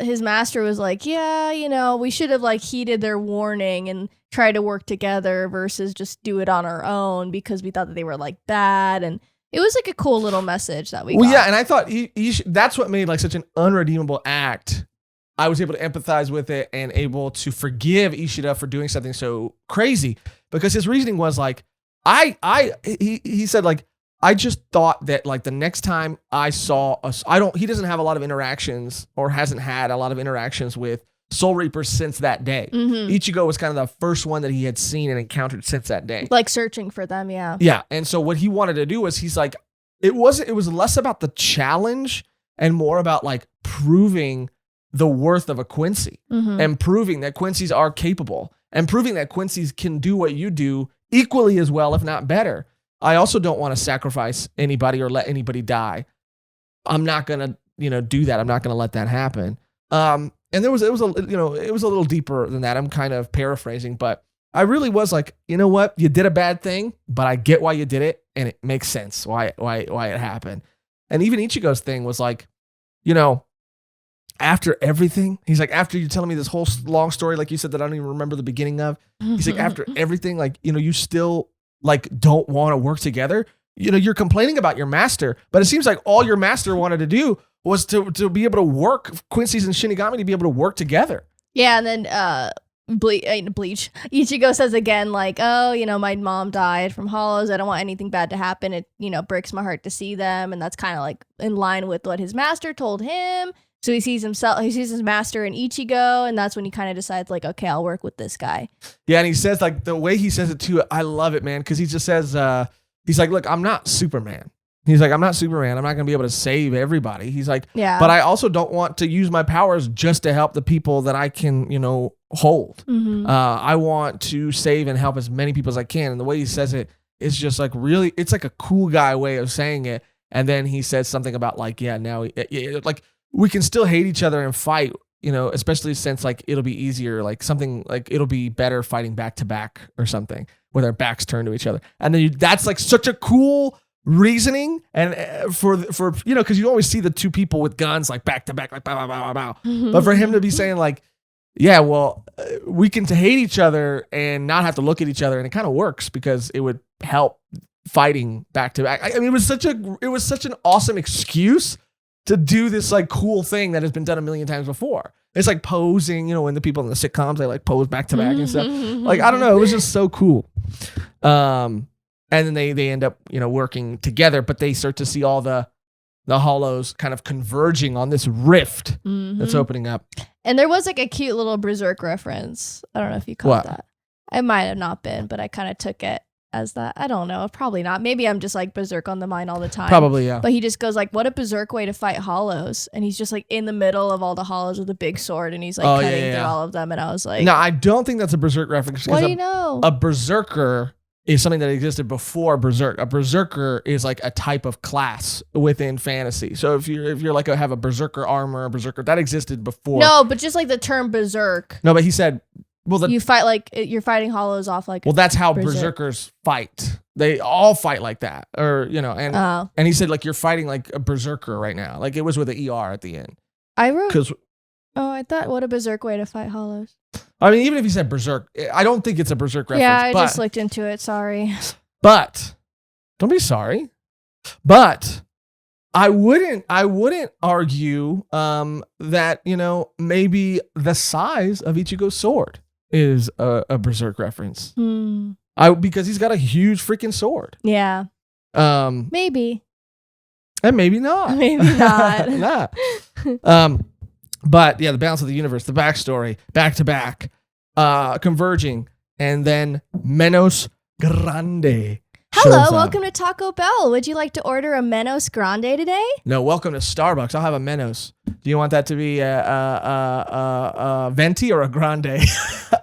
his master was like, yeah, you know, we should have like heeded their warning and tried to work together versus just do it on our own because we thought that they were like bad. And it was like a cool little message that we got. Yeah, and I thought that's what made like such an unredeemable act. I was able to empathize with it and able to forgive Ishida for doing something so crazy because his reasoning was like, he said like, I just thought that like the next time I saw us, he doesn't have a lot of interactions or hasn't had a lot of interactions with Soul Reapers since that day. Mm-hmm. Ichigo was kind of the first one that he had seen and encountered since that day. Like searching for them, yeah. Yeah. And so what he wanted to do was he's like, it was less about the challenge and more about like proving the worth of a Quincy and proving that Quincy's are capable and proving that Quincy's can do what you do equally as well, if not better. I also don't want to sacrifice anybody or let anybody die. I'm not going to, do that. I'm not going to let that happen. And it was a little deeper than that. I'm kind of paraphrasing, but I really was like, you know what? You did a bad thing, but I get why you did it. And it makes sense why it happened. And even Ichigo's thing was like, after everything, he's like, after you're telling me this whole long story, like you said, that I don't even remember the beginning of, he's like, after everything, like, you still like don't want to work together. You're complaining about your master, but it seems like all your master wanted to do was to be able to work Quincy's and Shinigami to be able to work together. Yeah, and then Bleach. Ichigo says again, like, oh, my mom died from hollows. I don't want anything bad to happen. It, breaks my heart to see them. And that's kind of like in line with what his master told him. So he sees his master in Ichigo, and that's when he kind of decides, like, okay, I'll work with this guy. Yeah, and he says, like, the way he says it too, I love it, man, because he just says, he's like, look, I'm not Superman. He's like, I'm not Superman. I'm not going to be able to save everybody. He's like, yeah, but I also don't want to use my powers just to help the people that I can, hold. Mm-hmm. I want to save and help as many people as I can. And the way he says it is just like really, it's like a cool guy way of saying it. And then he says something about like, yeah, now, like, we can still hate each other and fight, especially since like it'll be easier, like something like it'll be better fighting back to back or something with our backs turned to each other. And then that's like such a cool reasoning. And for because you always see the two people with guns like back to back, like bow, bow, bow, bow. But for him to be saying like, yeah, well, we can hate each other and not have to look at each other, and it kind of works because it would help fighting back to back. I mean, it was such an awesome excuse to do this like cool thing that has been done a million times before. It's like posing, when the people in the sitcoms, they like pose back to back and stuff. Like, I don't know. It was just so cool. And then they end up, working together, but they start to see all the hollows kind of converging on this rift that's opening up. And there was like a cute little Berserk reference. I don't know if you caught that. It might have not been, but I kind of took it as that. I don't know. Probably not. Maybe I'm just like Berserk on the mind all the time. Probably, yeah. But he just goes like, what a Berserk way to fight hollows. And he's just like in the middle of all the hollows with a big sword, and he's like cutting through all of them. And I was like, no, I don't think that's a Berserk reference. What do you know? A Berserker is something that existed before Berserk. A Berserker is like a type of class within fantasy. So if you're like have a Berserker armor, a Berserker, that existed before. No, but just like the term Berserk. No, but he said, well, you fight like you're fighting hollows off like. Well, that's how Berserkers fight. They all fight like that, or and he said like you're fighting like a Berserker right now. Like it was with an ER at the end. I wrote because. Oh, I thought what a Berserk way to fight hollows. I mean, even if he said Berserk, I don't think it's a Berserk reference. Yeah, I just looked into it. Sorry. But don't be sorry. But I wouldn't argue that maybe the size of Ichigo's sword is a Berserk reference. Because he's got a huge freaking sword. Yeah. Maybe. And maybe not. Maybe not. But yeah, the balance of the universe, the backstory, back to back, converging, and then Menos Grande. Hello, welcome to Taco Bell. Would you like to order a Menos Grande today? No, welcome to Starbucks. I'll have a Menos. Do you want that to be a venti or a grande?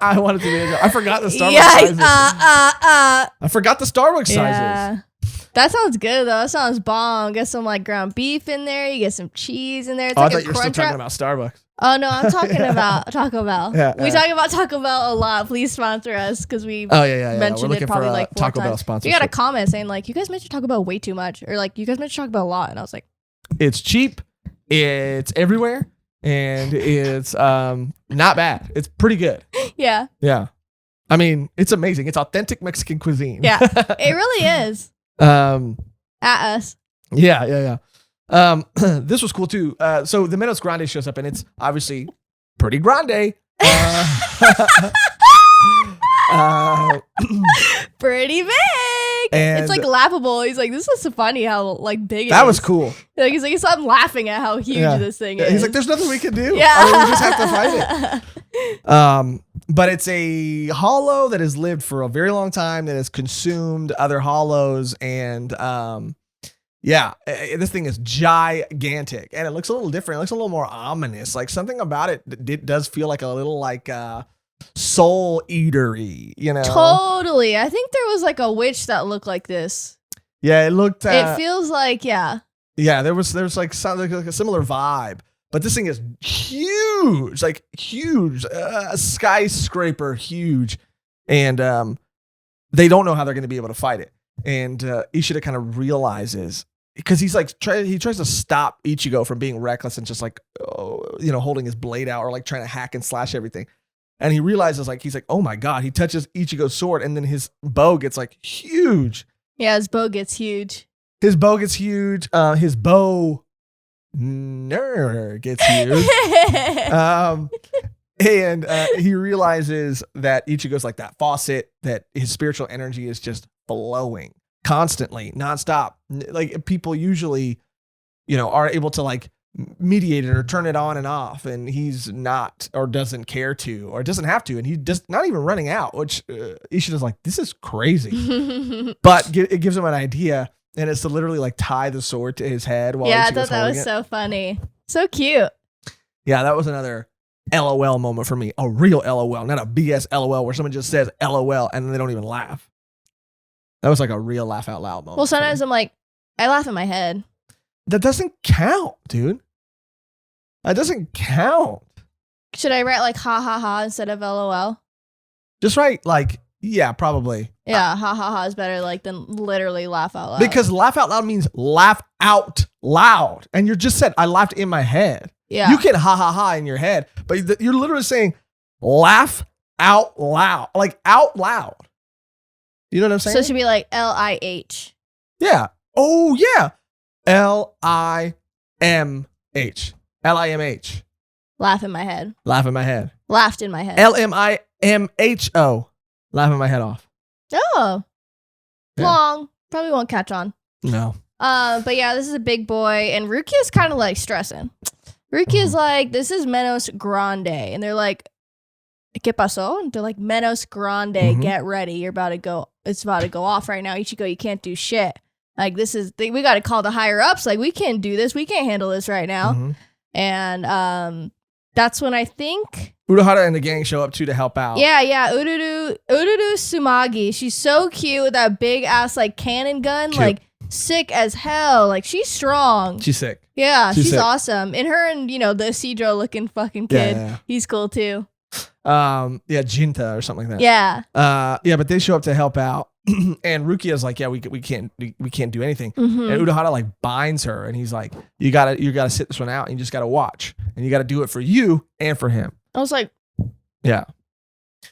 I want it to be. I forgot the Starbucks sizes. I forgot the Starbucks sizes. That sounds good though. That sounds bomb. Get some like ground beef in there. You get some cheese in there. It's I thought you were still talking about Starbucks. Oh no, I'm talking about Taco Bell. We talk about Taco Bell a lot. Please sponsor us because we mentioned it probably like 4 Taco times. Bell sponsorship. You got a comment saying like, you guys mentioned Taco Bell way too much, or like you guys mentioned Taco Bell a lot, and I was like, it's cheap, It's everywhere, and it's not bad. It's pretty good. Yeah. Yeah. I mean, it's amazing. It's authentic Mexican cuisine. Yeah. It really is. At us. Yeah. This was cool too. So the Menos Grande shows up, and it's obviously pretty grande. Pretty big. And it's like laughable. He's like, this is so funny how like big it is. that was cool. Like he's like, I'm laughing at how huge this thing is. He's like, there's nothing we can do. Yeah. I mean, we just have to fight it. But it's a hollow that has lived for a very long time, that has consumed other hollows, and this thing is gigantic, and it looks a little different. It looks a little more ominous. Like something about it does feel like a little like soul eatery, you know? Totally. I think there was like a witch that looked like this. Yeah, it looked. It feels like Yeah, there was like something like a similar vibe, but this thing is huge, like huge, skyscraper huge, and they don't know how they're going to be able to fight it. And Ishida kind of realizes, because he's like he tries to stop Ichigo from being reckless and just like holding his blade out or like trying to hack and slash everything. And he realizes, like, he's like, oh my God, he touches Ichigo's sword, and then his bow gets like huge. Yeah, his bow gets huge. His bow gets huge. His bow gets huge. And he realizes that Ichigo's like that faucet, that his spiritual energy is just flowing constantly, nonstop. Like people usually, are able to like mediate it or turn it on and off, and he's not, or doesn't care to, or doesn't have to, and he's just not even running out, which Ishida's like, this is crazy. But it gives him an idea, and it's to literally like tie the sword to his head while I Ichigo's thought that was holding it. so funny. So cute. Yeah, that was another LOL moment for me. A real LOL, not a BS LOL where someone just says LOL and then they don't even laugh. That was like a real laugh out loud moment. Well, sometimes I'm like, I laugh in my head. That doesn't count, dude. That doesn't count. Should I write like ha ha ha instead of LOL? Just write like, yeah, probably. Yeah, ha ha ha is better like than literally laugh out loud. Because laugh out loud means laugh out loud. And you just said, I laughed in my head. Yeah. You can ha ha ha in your head, but you're literally saying laugh out loud, like out loud. You know what I'm saying? So it should be like LIH. Yeah. Oh, yeah. LIMH. LIMH. Laugh in my head. Laugh in my head. Laughed in my head. LMIMHO. Laugh in my head off. Oh. Yeah. Long. Probably won't catch on. No. But yeah, this is a big boy, and Rukia's kind of like stressing. Rukia's like, this is Menos Grande, and they're like, ¿Qué pasó? And they're like, Menos Grande, get ready. You're about to go. It's about to go off right now. Ichigo, you can't do shit. Like we got to call the higher ups. Like we can't do this. We can't handle this right now. And that's when I think Urahara and the gang show up too to help out. Yeah. Ururu Sumagi. She's so cute with that big ass like cannon gun. Cute. Like sick as hell. Like she's strong. She's sick. Yeah, she's sick. Awesome. And her and the Sidro looking fucking kid. Yeah. He's cool too. Jinta or something like that. Yeah. But they show up to help out. And Rukia's like, yeah, we can't do anything. And Urahara like binds her, and he's like, you gotta sit this one out, and you just gotta watch, and you gotta do it for you and for him. I was like, yeah.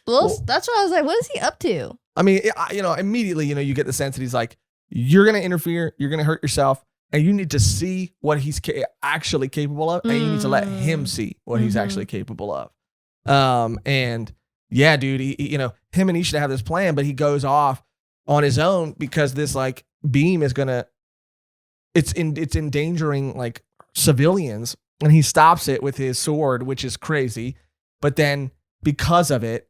Well, that's what I was like, what is he up to? I mean, immediately, you get the sense that he's like, you're gonna interfere, you're gonna hurt yourself, and you need to see what he's actually capable of, and you need to let him see what he's actually capable of. And yeah, dude, he, him and Ishida have this plan, but he goes off on his own because this like beam is it's endangering like civilians, and he stops it with his sword, which is crazy. But then because of it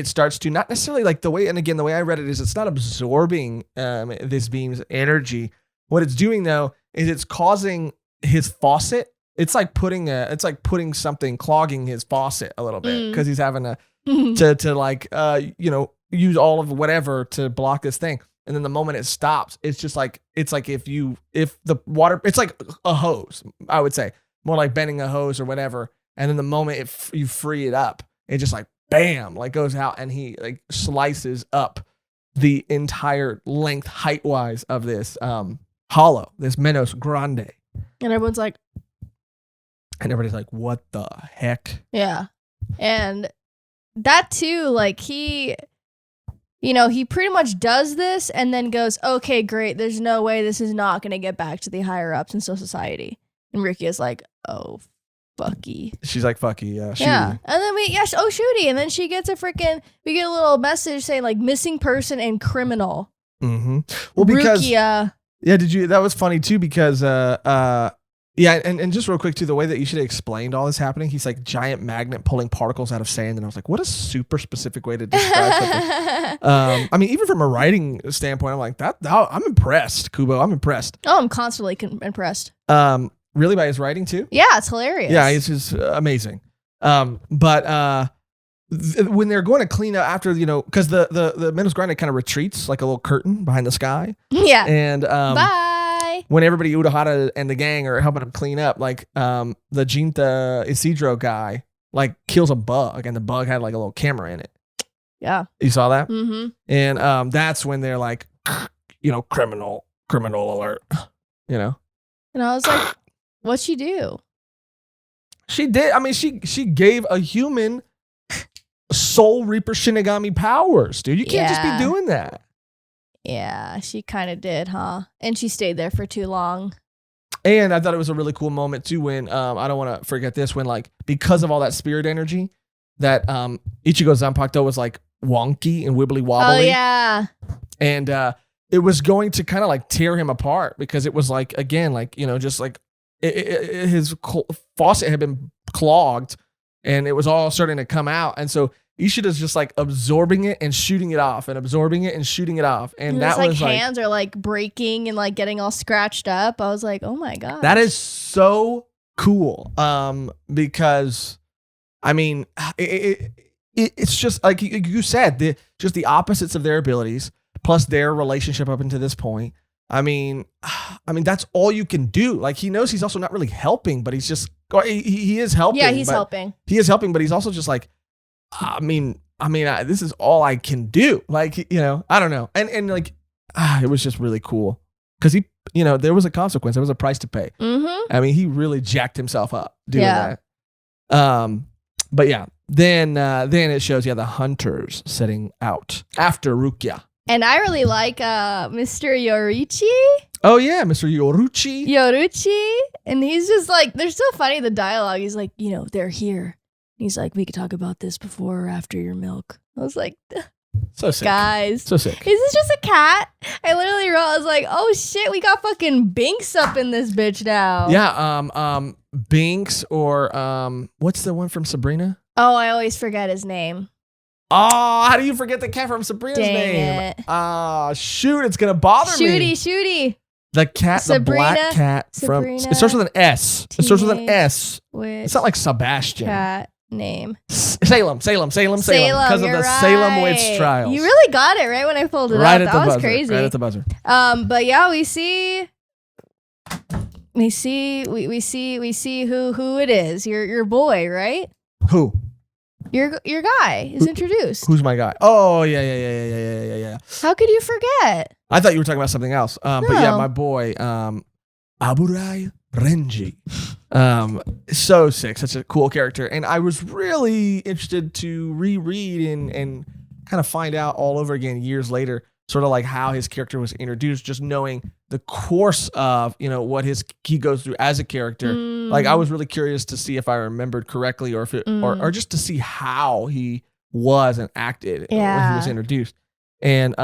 starts to not necessarily like the way I read it is it's not absorbing this beam's energy. What it's doing though is it's causing his faucet. It's like putting something clogging his faucet a little bit because he's having to like use all of whatever to block this thing. And then the moment it stops, it's like if the water, it's like a hose, I would say, more like bending a hose or whatever. And then the moment you free it up, it just like bam, like goes out, and he like slices up the entire length height wise of this hollow, this Menos Grande. And everyone's like, And everybody's like, what the heck? Yeah. And that too, like he pretty much does this and then goes, okay, great. There's no way this is not going to get back to the higher ups in society. And Rukia's like, oh, fucky. She's like, fucky, yeah. Shooty. Yeah. And then shooty. And then we get a little message saying like missing person and criminal. Mm-hmm. Well, because Rukia. Yeah, that was funny too because and just real quick too, the way that you should have explained all this happening, he's like giant magnet pulling particles out of sand, and I was like, what a super specific way to describe something. I mean, even from a writing standpoint, I'm like, I'm impressed, Kubo. I'm impressed. Oh, I'm constantly impressed. Really by his writing too? Yeah, it's hilarious. Yeah, it's just amazing. But when they're going to clean up after, because the Menos Grande kind of retreats like a little curtain behind the sky. Yeah. And bye. When everybody Urahara and the gang are helping him clean up, like the Jinta Isidro guy like kills a bug, and the bug had like a little camera in it. Yeah. You saw that? Mm-hmm. And that's when they're like, criminal alert. And I was like, what'd she do? She did. I mean, she gave a human Soul Reaper Shinigami powers, dude. You can't just be doing that. Yeah, she kind of did, huh? And she stayed there for too long. And I thought it was a really cool moment too when I don't want to forget this, when like because of all that spirit energy that Ichigo Zanpakuto was like wonky and wibbly wobbly. Oh yeah. And it was going to kind of like tear him apart because it was like, again, like, just like his faucet had been clogged and it was all starting to come out. And so Ishida's just like absorbing it and shooting it off and absorbing it and shooting it off. And that was like hands are like breaking and like getting all scratched up. I was like, oh my God. That is so cool. Because I mean, it's just like you said, just the opposites of their abilities plus their relationship up until this point. I mean, that's all you can do. Like he knows he's also not really helping, but he's just, he is helping. Yeah, he's helping. He is helping, but he's also just like, this is all I can do. Like, I don't know. And like, it was just really cool because he, there was a consequence. There was a price to pay. Mm-hmm. I mean, he really jacked himself up doing that. But yeah, then it shows, the hunters setting out after Rukia. And I really like Mr. Yoruichi. Oh yeah, Mr. Yoruichi. And he's just like, they're so funny, the dialogue. He's like, they're here. He's like, we could talk about this before or after your milk. I was like, so sick. Guys. So sick. Is this just a cat? I literally wrote, I was like, oh shit, we got fucking Binks up in this bitch now. Yeah, Binks or what's the one from Sabrina? Oh, I always forget his name. Oh, how do you forget the cat from Sabrina's name? Ah, shoot, it's gonna bother me. Shooty. The cat, Sabrina, the black cat from, it starts with an S. It starts with an S. It's not like Sebastian. Cat name. Salem. Because of the right. Salem witch trials. You really got it right when I pulled it right up. At the that was buzzer, crazy. Right at the buzzer. But yeah, we see who it is. Your boy, right? Who? Your guy is introduced. Who's my guy? Oh yeah. How could you forget? I thought you were talking about something else. But yeah, my boy, Aburai Renji. So sick, such a cool character. And I was really interested to reread and kind of find out all over again years later, sort of like how his character was introduced, just knowing the course of, what he goes through as a character. Like I was really curious to see if I remembered correctly or if it, or just to see how he was and acted when he was introduced. And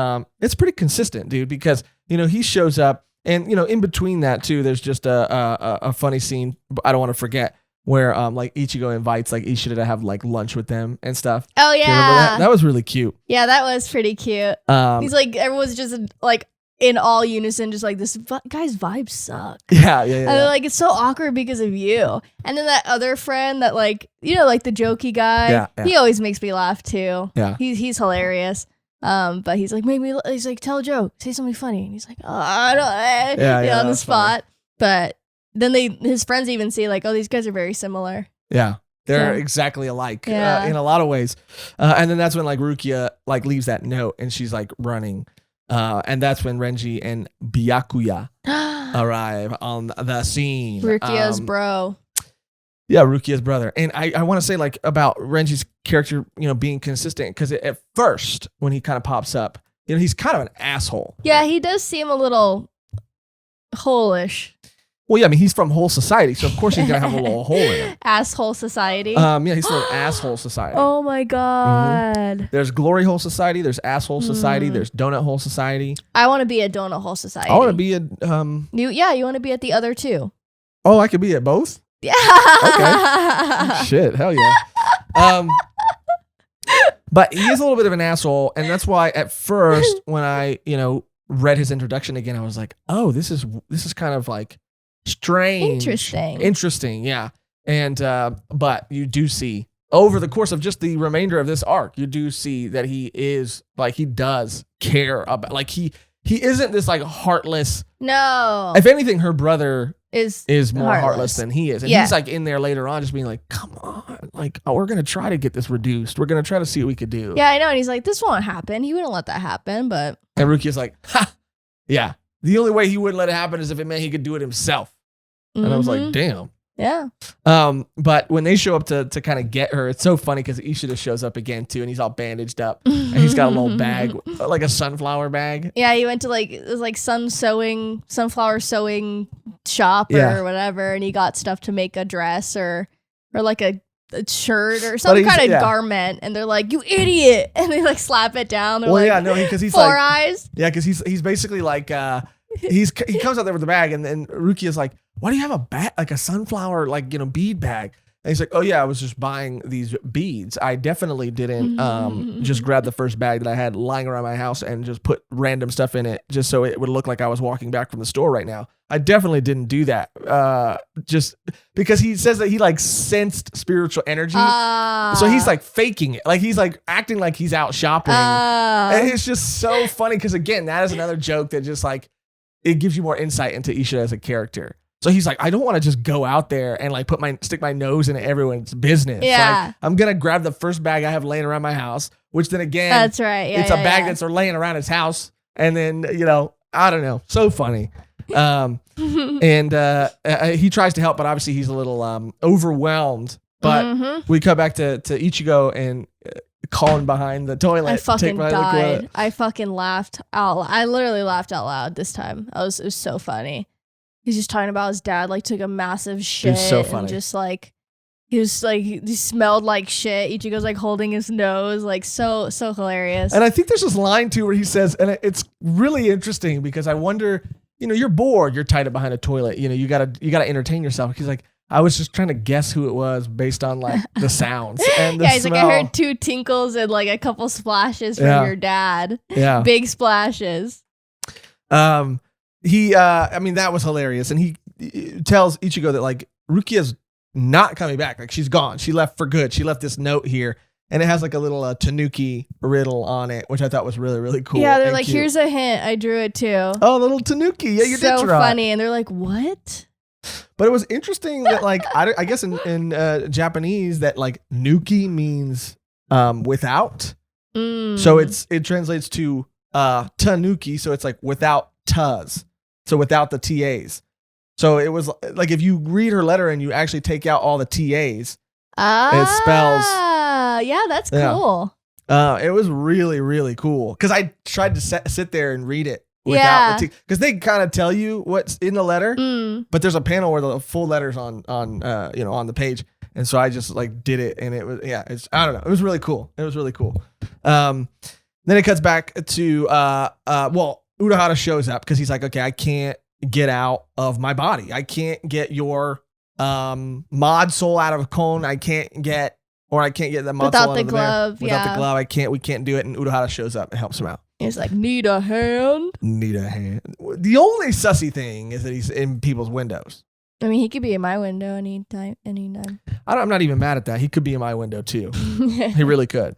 it's pretty consistent, dude, because, he shows up and, in between that too, there's just a funny scene I don't want to forget where like Ichigo invites like Ishida to have like lunch with them and stuff. Oh yeah. Do you remember that? That was really cute. Yeah, that was pretty cute. He's like, everyone's just like in all unison, just like, this guy's vibes suck. Yeah. And they're like, it's so awkward because of you. And then that other friend that like, like the jokey guy, he always makes me laugh too. Yeah. He's hilarious. But he's like, he's like, tell a joke, say something funny. And he's like, oh, I don't, on the spot. Funny. But then his friends even see like, oh, these guys are very similar. Yeah. They're exactly alike in a lot of ways. And then that's when like Rukia like leaves that note and she's like running. And that's when Renji and Byakuya arrive on the scene. Rukia's bro. Yeah, Rukia's brother. And I want to say like about Renji's character, being consistent because at first when he kind of pops up, he's kind of an asshole. Yeah, he does seem a little hole-ish. Well, yeah, I mean, he's from Whole Society, so of course he's going to have a little hole in him. Asshole Society? Yeah, he's from Asshole Society. Oh my God. Mm-hmm. There's Glory Hole Society, there's Asshole Society, there's Donut Hole Society. I want to be a Donut Hole Society. I want to be a... You want to be at the other two. Oh, I could be at both? Yeah. Okay. Shit, hell yeah. But he is a little bit of an asshole, and that's why at first when I, read his introduction again, I was like, oh, this is kind of like strange. Interesting, yeah. And but you do see over the course of just the remainder of this arc, you do see that he is like he does care about like he isn't this like heartless. No. If anything, her brother is more heartless than he is. And yeah. He's like in there later on just being like, come on, like we're gonna try to get this reduced. We're gonna try to see what we could do. Yeah, I know. And he's like, this won't happen. He wouldn't let that happen, but and Rukia's like, ha, yeah. The only way he wouldn't let it happen is if it meant he could do it himself. And I was like, damn. Yeah. But when they show up to kind of get her, it's so funny because Ishida shows up again too, and he's all bandaged up, and he's got a little bag, like a sunflower bag. Yeah, he went to it was like sunflower sewing shop or whatever, and he got stuff to make a dress or like a shirt or some kind of garment, and they're like, you idiot, and they like slap it down. They're because he's four like, eyes. Yeah, because he's basically like he comes out there with the bag, and then Rukia's like, why do you have a bag, like a sunflower, like, bead bag? And he's like, oh yeah, I was just buying these beads. I definitely didn't just grab the first bag that I had lying around my house and just put random stuff in it just so it would look like I was walking back from the store right now. I definitely didn't do that. Just because he says that he like sensed spiritual energy. So he's like faking it. Like he's like acting like he's out shopping. And it's just so funny because again, that is another joke that just like, it gives you more insight into Ishida as a character. So he's like, I don't want to just go out there and like stick my nose into everyone's business. Yeah. Like, I'm going to grab the first bag I have laying around my house, which then again, that's right. Yeah, it's a bag that's laying around his house. And then, I don't know. So funny. And he tries to help, but obviously he's a little overwhelmed. But we come back to Ichigo and calling behind the toilet. I fucking died. I fucking laughed out. I literally laughed out loud this time. It was so funny. He's just talking about his dad like took a massive shit. It's so funny. And just like he smelled like shit. Ichigo's like holding his nose, like so hilarious. And I think there's this line too where he says, and it's really interesting because I wonder, you're bored, you're tied up behind a toilet, you gotta entertain yourself. He's like, I was just trying to guess who it was based on like the sounds and the he's smell. like, I heard 2 tinkles and like a couple splashes from your dad. Yeah, big splashes. That was hilarious, and he tells Ichigo that like Rukia's not coming back. Like she's gone. She left for good. She left this note here, and it has like a little Tanuki riddle on it, which I thought was really, really cool. Yeah, they're like, cute. Here's a hint. I drew it too. Oh, little Tanuki. Yeah, you did draw. So funny, and they're like, what? But it was interesting that like I guess in Japanese that like nuki means without. So it translates to tanuki. So it's like without tas. So without the TAs. So it was like if you read her letter and you actually take out all the TAs, it spells. Yeah, that's cool. It was really, really cool because I tried to sit there and read it without the T, because they kind of tell you what's in the letter, but there's a panel where the full letters on the page, and so I just like did it, and it was I don't know, it was really cool. Then it cuts back to Urahara shows up because he's like, okay, I can't get out of my body. I can't get your mod soul out of Kon. I can't get the mod soul out of the glove. Without the glove, we can't do it. And Urahara shows up and helps him out. He's like, need a hand. The only sussy thing is that he's in people's windows. I mean, he could be in my window anytime. I'm not even mad at that. He could be in my window too. He really could.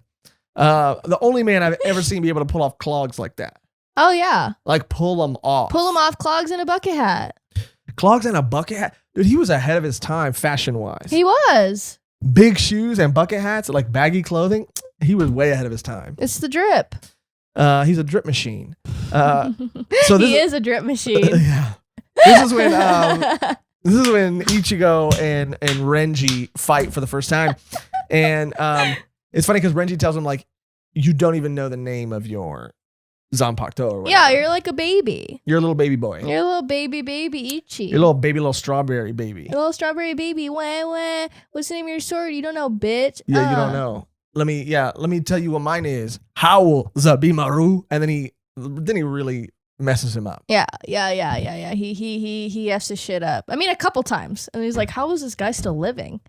The only man I've ever seen be able to pull off clogs like that. Oh, yeah. Like pull them off. Clogs in a bucket hat. Clogs and a bucket hat? Dude, he was ahead of his time fashion-wise. He was. Big shoes and bucket hats, like baggy clothing. He was way ahead of his time. It's the drip. He's a drip machine. So he is a drip machine. Yeah. This is when This is when Ichigo and Renji fight for the first time. And it's funny because Renji tells him, like, you don't even know the name of your Zanpakuto or whatever. Yeah, you're like a baby. You're a little baby boy. You're a little baby Ichi. You're a little strawberry baby. A little strawberry baby. Wah, wah. What's the name of your sword? You don't know, bitch. Yeah, you don't know. Let me tell you what mine is. Howl Zabimaru. And then he really messes him up. Yeah. He has to shit up. I mean, a couple times. And he's like, how is this guy still living?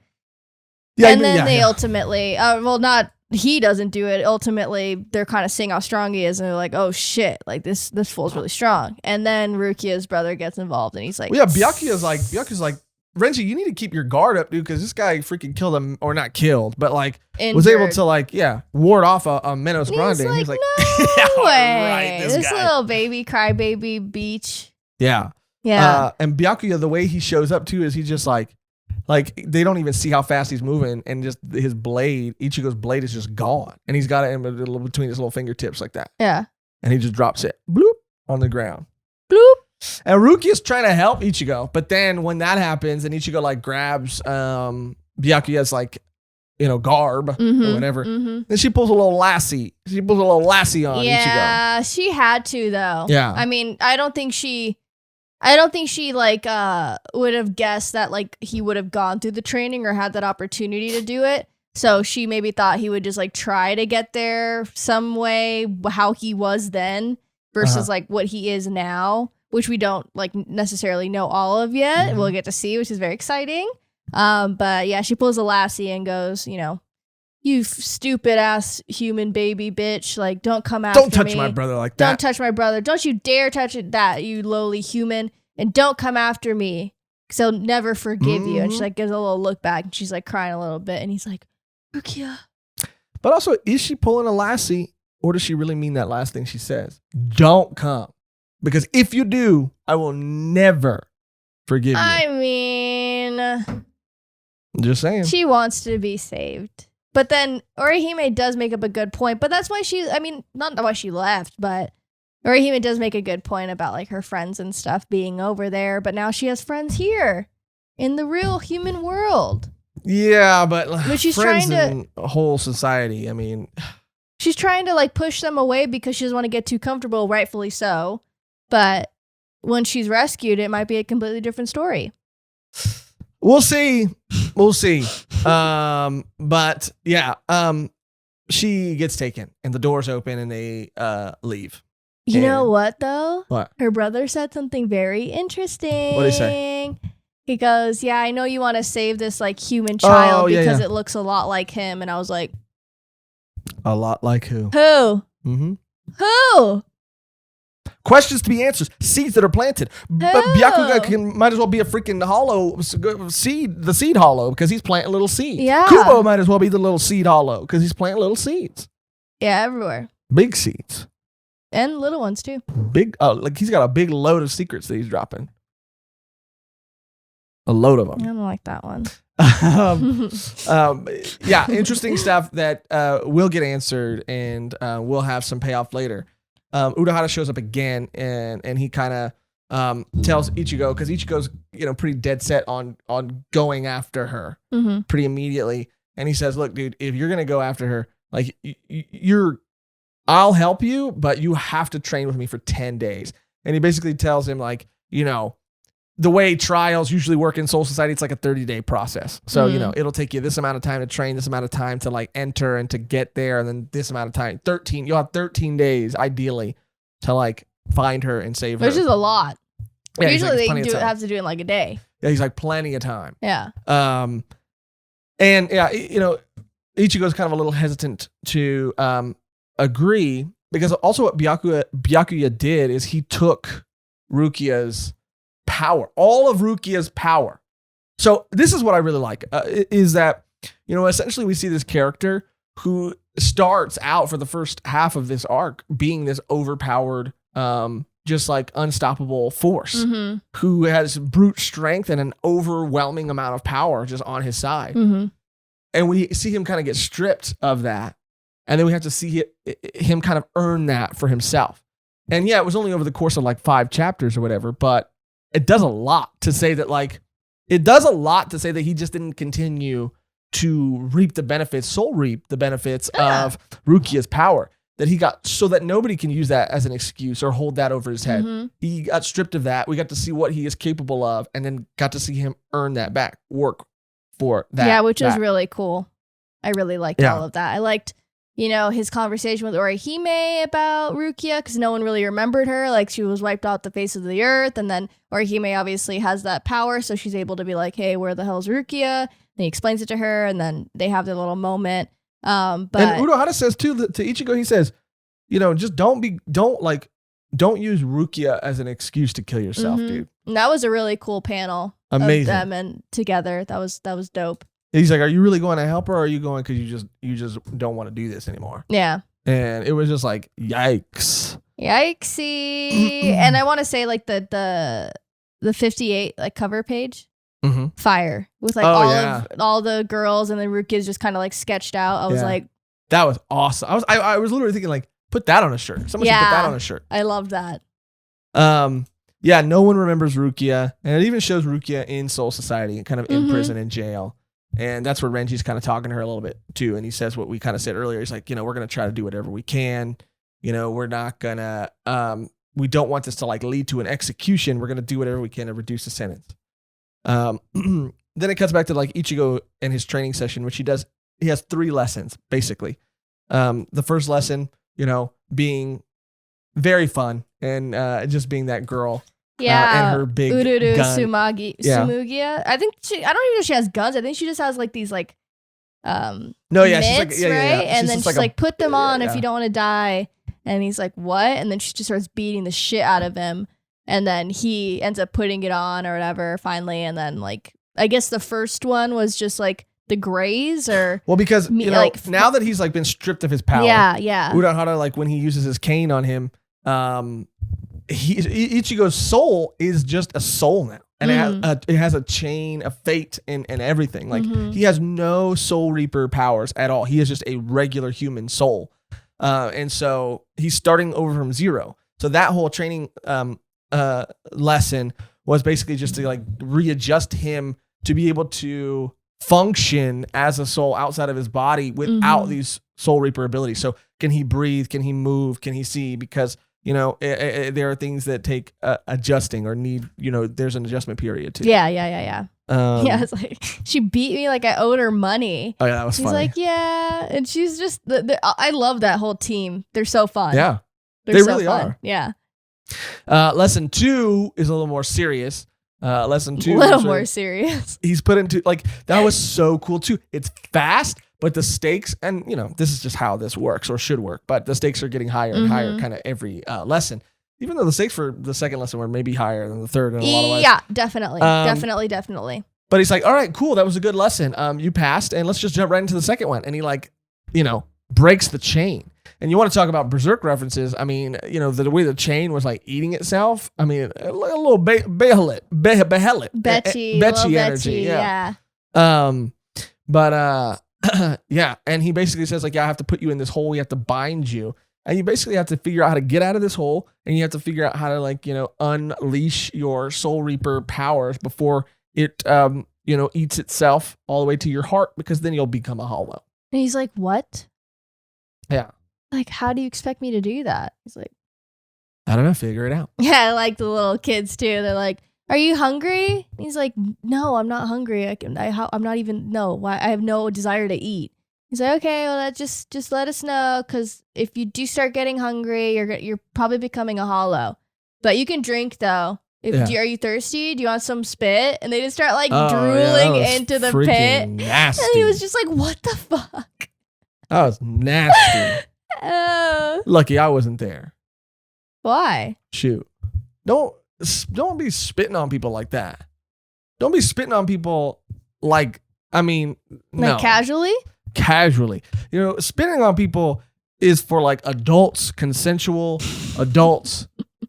Yeah, and then they ultimately, not he doesn't do it. Ultimately, they're kind of seeing how strong he is, and they're like, "Oh shit! Like this fool's really strong." And then Rukia's brother gets involved, and he's like, well, "Yeah, Byakuya's like, Renji, you need to keep your guard up, dude, because this guy freaking killed him, or not killed, but like injured. Was able to like, ward off a Menos Grande." He's like, no way. Right, this little baby crybaby Beach. Yeah. And Byakuya, the way he shows up too is he's just like they don't even see how fast he's moving, and just his blade, Ichigo's blade, is just gone, and he's got it in between his little fingertips like that. Yeah. And he just drops it, bloop, on the ground. Bloop. And Rukia's trying to help Ichigo, but then when that happens, and Ichigo like grabs Byakuya's like, garb or whatever, then she pulls a little lassie. on Ichigo. Yeah, she had to though. Yeah. I mean, I don't think she like would have guessed that like he would have gone through the training or had that opportunity to do it. So she maybe thought he would just like try to get there some way, how he was then versus like what he is now, which we don't like necessarily know all of yet. We'll get to see, which is very exciting. But yeah, she pulls a lassie and goes, you stupid ass human baby bitch. Like, don't come after me. Don't touch my brother like that. Don't touch my brother. Don't you dare touch that, you lowly human. And don't come after me, because I'll never forgive you. And she like gives a little look back, and she's like crying a little bit. And he's like, Rukia. But also, is she pulling a lassie, or does she really mean that last thing she says? Don't come. Because if you do, I will never forgive you. I mean, just saying. She wants to be saved. But then Orihime does make up a good point. But that's why not why she left, but Orihime does make a good point about like her friends and stuff being over there. But now she has friends here in the real human world. Yeah, but she's friends trying in a whole society. I mean, she's trying to like push them away because she doesn't want to get too comfortable, rightfully so. But when she's rescued, it might be a completely different story. We'll see. But yeah, she gets taken and the doors open and they leave. You know what though? What? Her brother said something very interesting. What did he say? He goes, yeah, I know you want to save this like human child because it looks a lot like him. And I was like, a lot like who? Who? Mm-hmm. Who? Questions to be answered. Seeds that are planted. But Byakuya might as well be a freaking hollow seed, the seed hollow, because he's planting little seeds. Yeah. Kubo might as well be the little seed hollow because he's planting little seeds. Yeah, everywhere. Big seeds. And little ones too. Big, like he's got a big load of secrets that he's dropping. A load of them. I don't like that one. Yeah, interesting stuff that will get answered and we'll have some payoff later. Urahara shows up again and he kind of tells Ichigo, because Ichigo's pretty dead set on going after her pretty immediately, and he says, "Look, dude, if you're gonna go after her, like I'll help you, but you have to train with me for 10 days." And he basically tells him like, the way trials usually work in Soul Society, it's like a 30-day process. So, it'll take you this amount of time to train, this amount of time to like enter and to get there. And then this amount of time, you'll have 13 days ideally to like find her and save her. Which is a lot. Yeah, usually like, they have to do it in like a day. Yeah, he's like plenty of time. Yeah. And yeah, Ichigo's kind of a little hesitant to agree, because also what Byakuya did is he took Rukia's power, all of Rukia's power. So this is what I really like, is that, essentially we see this character who starts out for the first half of this arc being this overpowered, just like unstoppable force, who has brute strength and an overwhelming amount of power just on his side. And we see him kind of get stripped of that. And then we have to see him kind of earn that for himself. And yeah, it was only over the course of like 5 chapters or whatever, but it does a lot to say that like it does a lot to say that he just didn't continue to reap the benefits, soul reap the benefits of Rukia's power. That he got so that nobody can use that as an excuse or hold that over his head. Mm-hmm. He got stripped of that. We got to see what he is capable of and then got to see him earn that back, work for that. Yeah, which back. is really cool. I really liked all of that. I liked, his conversation with Orihime about Rukia because no one really remembered her. Like she was wiped off the face of the earth. And then Orihime obviously has that power. So she's able to be like, hey, where the hell's Rukia? And he explains it to her and then they have their little moment. But and Unohana says too to Ichigo, he says, just don't use Rukia as an excuse to kill yourself, dude. And that was a really cool panel. Amazing. Of them and together. That was dope. He's like, are you really going to help her or are you going because you just don't want to do this anymore? Yeah. And it was just like, yikes. Yikesy. And I want to say like the 58 like cover page. Mm-hmm. Fire with like all the girls and then Rukia's just kind of like sketched out. I was like, that was awesome. I was literally thinking like, put that on a shirt. Someone should put that on a shirt. I love that. Yeah, no one remembers Rukia, and it even shows Rukia in Soul Society, kind of in prison in jail, and that's where Renji's kind of talking to her a little bit too. And he says what we kind of said earlier. He's like, we're gonna try to do whatever we can. We're not gonna. We don't want this to like lead to an execution. We're gonna do whatever we can to reduce the sentence. Then it cuts back to like Ichigo and his training session, which he does. He has 3 lessons basically. The first lesson, being very fun and just being that girl. Yeah. And her big Ururu gun. Sumugia. I think I don't even know if she has guns. I think she just has like these like she's mitts, like, right? And then she's like put them on if yeah. you don't want to die. And he's like, what? And then she just starts beating the shit out of him. And then he ends up putting it on or whatever finally. And then like, I guess the first one was just like the grays or. Well, because, now that he's like been stripped of his power. Yeah. Urahara, like when he uses his cane on him, Ichigo's soul is just a soul now. And it has a chain of fate and everything. Like he has no soul reaper powers at all. He is just a regular human soul. And so he's starting over from zero. So that whole training lesson was basically just to like readjust him to be able to function as a soul outside of his body without these soul reaper abilities. So can he breathe? Can he move? Can he see? Because there are things that take adjusting or need, there's an adjustment period too. Yeah. It's like, she beat me like I owed her money. Oh, yeah, that was She's funny. like, yeah. And she's just, I love that whole team. They're so fun. Yeah. They really fun. are. Yeah. Lesson 2 is a little more serious. Lesson 2. A little more serious. He's put into, like, that was so cool too. It's fast, but the stakes, and this is just how this works or should work, but the stakes are getting higher and higher kind of every lesson, even though the stakes for the second lesson were maybe higher than the third in a lot of ways. Yeah, definitely. Definitely. But he's like, all right, cool. That was a good lesson. You passed, and let's just jump right into the second one. And he breaks the chain. And you want to talk about Berserk references. I mean, the way the chain was like eating itself. I mean, a little behelit. Betchy energy. Yeah. Yeah. And he basically says like, I have to put you in this hole. We have to bind you. And you basically have to figure out how to get out of this hole. And you have to figure out how to unleash your Soul Reaper powers before it, eats itself all the way to your heart, because then you'll become a hollow. And he's like, what? Yeah. Like, how do you expect me to do that? He's like, I don't know. Figure it out. Yeah, I like the little kids too. They're like, are you hungry? And he's like, no, I'm not hungry. I'm not even, no, I have no desire to eat. He's like, okay, well, just let us know, because if you do start getting hungry, you're probably becoming a hollow. But you can drink though. Are you thirsty? Do you want some spit? And they just start like drooling into the pit. Nasty. And he was just like, what the fuck? That was nasty. Lucky I wasn't there. Why? Shoot. Don't be spitting on people like that. Don't be spitting on people like, no. Like casually? Casually. Spitting on people is for like adults, consensual adults.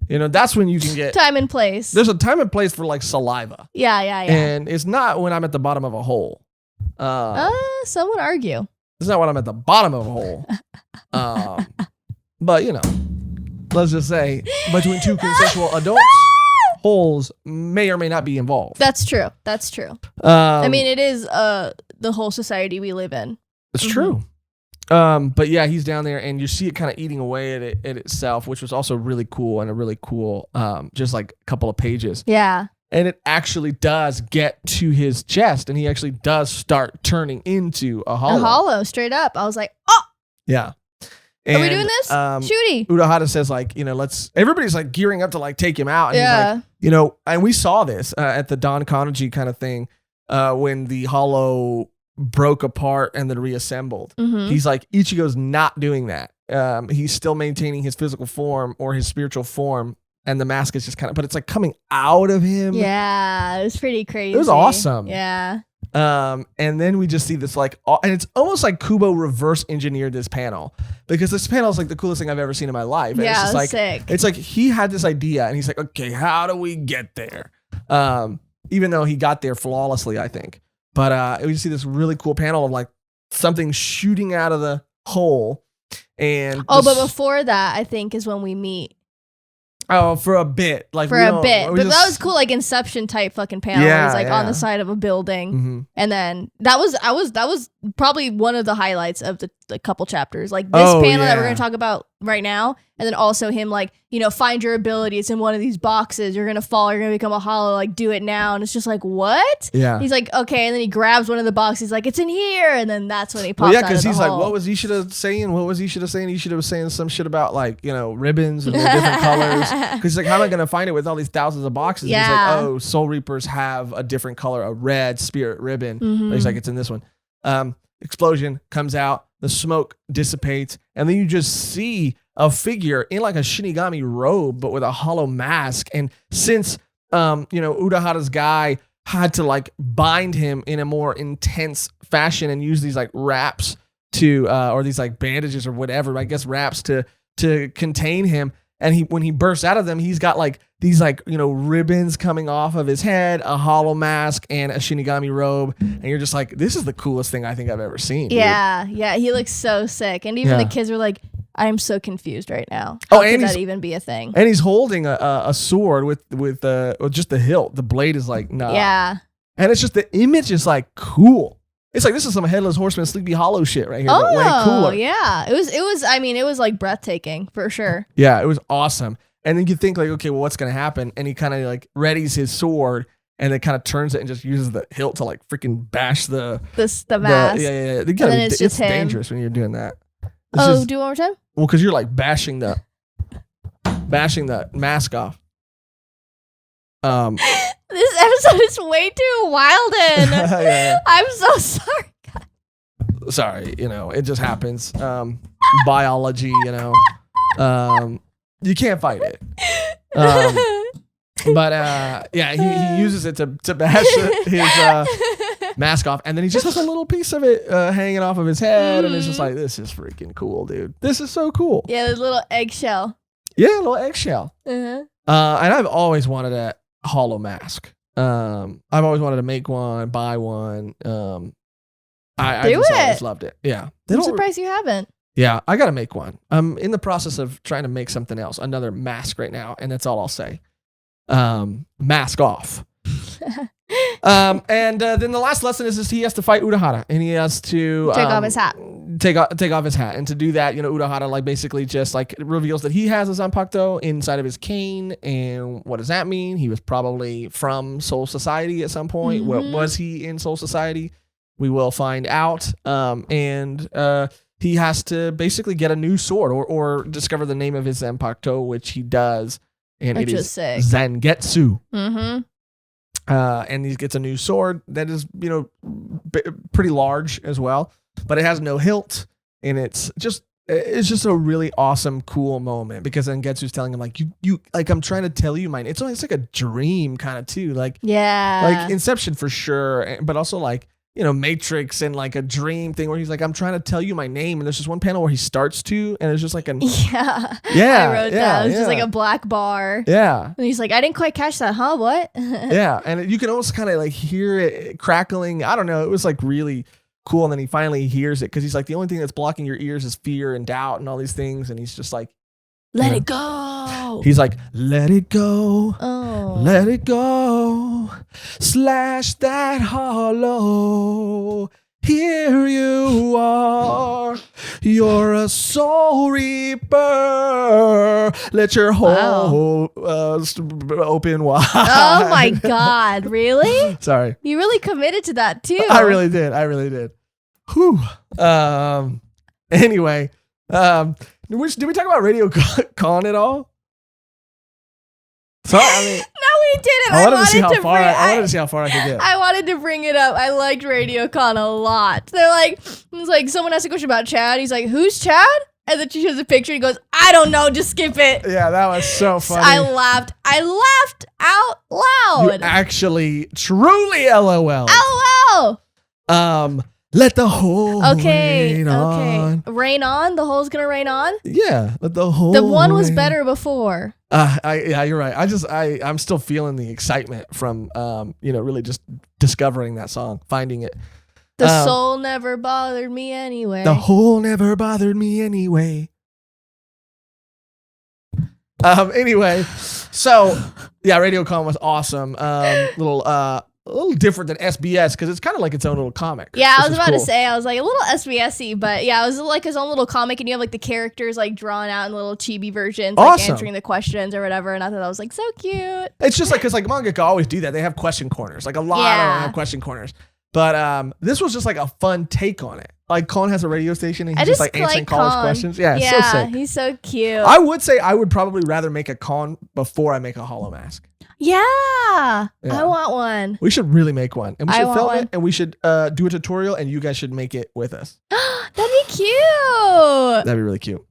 That's when you can get time and place. There's a time and place for like saliva. Yeah. And it's not when I'm at the bottom of a hole. Some would argue. It's not when I'm at the bottom of a hole. But let's just say between two consensual adults, holes may or may not be involved. That's true. I mean, it is the whole society we live in. It's true. But yeah, he's down there, and you see it kind of eating away at itself, which was also really cool, and a really cool, just like a couple of pages. Yeah. And it actually does get to his chest, and he actually does start turning into a hollow. A hollow, straight up. I was like, oh! Yeah. Are we doing this? Shooty. Urahara says, like, everybody's like gearing up to like take him out. And he's like, and we saw this at the Don Kanji kind of thing when the hollow broke apart and then reassembled. Mm-hmm. He's like, Ichigo's not doing that. He's still maintaining his physical form or his spiritual form. And the mask is just kind of, but it's like coming out of him. Yeah, it was pretty crazy. It was awesome. Yeah. And then we just see this like, and it's almost like Kubo reverse engineered this panel, because this panel is like the coolest thing I've ever seen in my life. And yeah, it's just like, sick. It's like he had this idea and he's like, okay, how do we get there? Even though he got there flawlessly, I think. But we just see this really cool panel of like something shooting out of the hole. And but before that, I think is when we meet. Oh, for a bit. Like for a bit. But that was cool, like Inception type fucking panel. Yeah, it was like on the side of a building. Mm-hmm. And then that was probably one of the highlights of the couple chapters. Like this panel that we're gonna talk about right now. And then also him like, find your ability. It's in one of these boxes. You're gonna fall, you're gonna become a hollow, like do it now. And it's just like, what? Yeah. He's like, okay, and then he grabs one of the boxes, he's like, it's in here, and then that's when he pops out of the hole. Yeah, because he's like, what was Ishida saying? Ishida was saying some shit about like, ribbons and they're different colors. Because he's like, how am I gonna find it with all these thousands of boxes? Yeah. And he's like, oh, Soul Reapers have a different color, a red spirit ribbon. Mm-hmm. But he's like, it's in this one. Explosion comes out, the smoke dissipates, and then you just see a figure in like a Shinigami robe, but with a hollow mask. And since, Urahara's guy had to like bind him in a more intense fashion and use these like wraps to, or these like bandages or whatever, I guess wraps to contain him. And when he bursts out of them, he's got like these like, ribbons coming off of his head, a hollow mask, and a Shinigami robe. And you're just like, this is the coolest thing I think I've ever seen. Yeah, dude. Yeah. He looks so sick. And even the kids were like, I'm so confused right now. How could that even be a thing? And he's holding a sword with just the hilt. The blade is like, nah. Yeah. And it's just, the image is like cool. It's like, this is some Headless Horseman, Sleepy Hollow shit right here. Oh, but way cooler. Yeah. It was like breathtaking for sure. Yeah, it was awesome. And then you think like, okay, well, what's going to happen? And he kind of like readies his sword and then kind of turns it and just uses the hilt to like freaking bash the mask. Yeah. It's dangerous when you're doing that. Do it one more time? Well, because you're like bashing the mask off. This episode is way too wild and yeah. I'm so sorry. Sorry, it just happens. Biology, you can't fight it. But he uses it to bash his mask off, and then he just has a little piece of it hanging off of his head, and it's just like, this is freaking cool, dude. This is so cool. Yeah, the little eggshell. Yeah, a little eggshell. Uh-huh. And I've always wanted a hollow mask. I've always wanted to make one, buy one. I just always loved it. Yeah. I'm surprised you haven't. Yeah, I got to make one. I'm in the process of trying to make something else, another mask right now, and that's all I'll say. Mask off. And then the last lesson is he has to fight Urahara, and he has to take off his hat. Take off his hat, and to do that, Urahara like basically just like reveals that he has a Zanpakuto inside of his cane. And what does that mean? He was probably from Soul Society at some point. Mm-hmm. What was he in Soul Society? We will find out. And he has to basically get a new sword or discover the name of his Zanpakuto, which he does. And it is Zangetsu. Mm-hmm. And he gets a new sword that is, pretty large as well, but it has no hilt. And it's just a really awesome, cool moment, because then Getsu's telling him like, you like, I'm trying to tell you mine. It's like a dream kind of too. Like, like Inception for sure. But also like, Matrix and like a dream thing where he's like, I'm trying to tell you my name. And there's just one panel where he starts to, and it's just like I wrote down. It's just like a black bar. Yeah. And he's like, I didn't quite catch that, huh? What? Yeah. And you can almost kind of like hear it crackling. I don't know. It was like really cool. And then he finally hears it, because he's like, the only thing that's blocking your ears is fear and doubt and all these things. And he's just like, let it go. He's like, let it go. Oh. Let it go. Slash that hollow. Here you are. You're a soul reaper. Let your hole open wide. Oh my God. Really? Sorry. You really committed to that too. I really did. Whew. Anyway, did we talk about Radio Con at all? Sorry, I mean, No, we didn't. I wanted to see how far I could get. I wanted to bring it up. I liked RadioCon a lot. They're like, it's like someone asked a question about Chad. He's like, "Who's Chad?" And then she shows a picture. He goes, "I don't know. Just skip it." Yeah, that was so funny. I laughed out loud. You actually, truly, LOL. LOL. Let the hole rain on. Rain on. The hole's gonna rain on. Yeah, let the hole. The one was rain. better before. Yeah, you're right. I'm still feeling the excitement from, really just discovering that song, finding it. The soul never bothered me anyway. The hole never bothered me anyway. Anyway, so yeah, RadioCon was awesome. A little different than SBS because it's kind of like its own little comic. Yeah, I was about to say, I was like a little SBS-y, but yeah, it was like his own little comic, and you have like the characters like drawn out in little chibi versions, like answering the questions or whatever, and I thought that was like so cute. It's just like, because like manga always do that. They have question corners. Like a lot of them have question corners. But this was just like a fun take on it. Like Con has a radio station and he's just like answering callers' questions. Yeah, it's so sick. He's so cute. I would say I would probably rather make a Con before I make a Hollow Mask. Yeah, I want one. We should really make one. And we should film one. it and we should do a tutorial and you guys should make it with us. That'd be cute. That'd be really cute.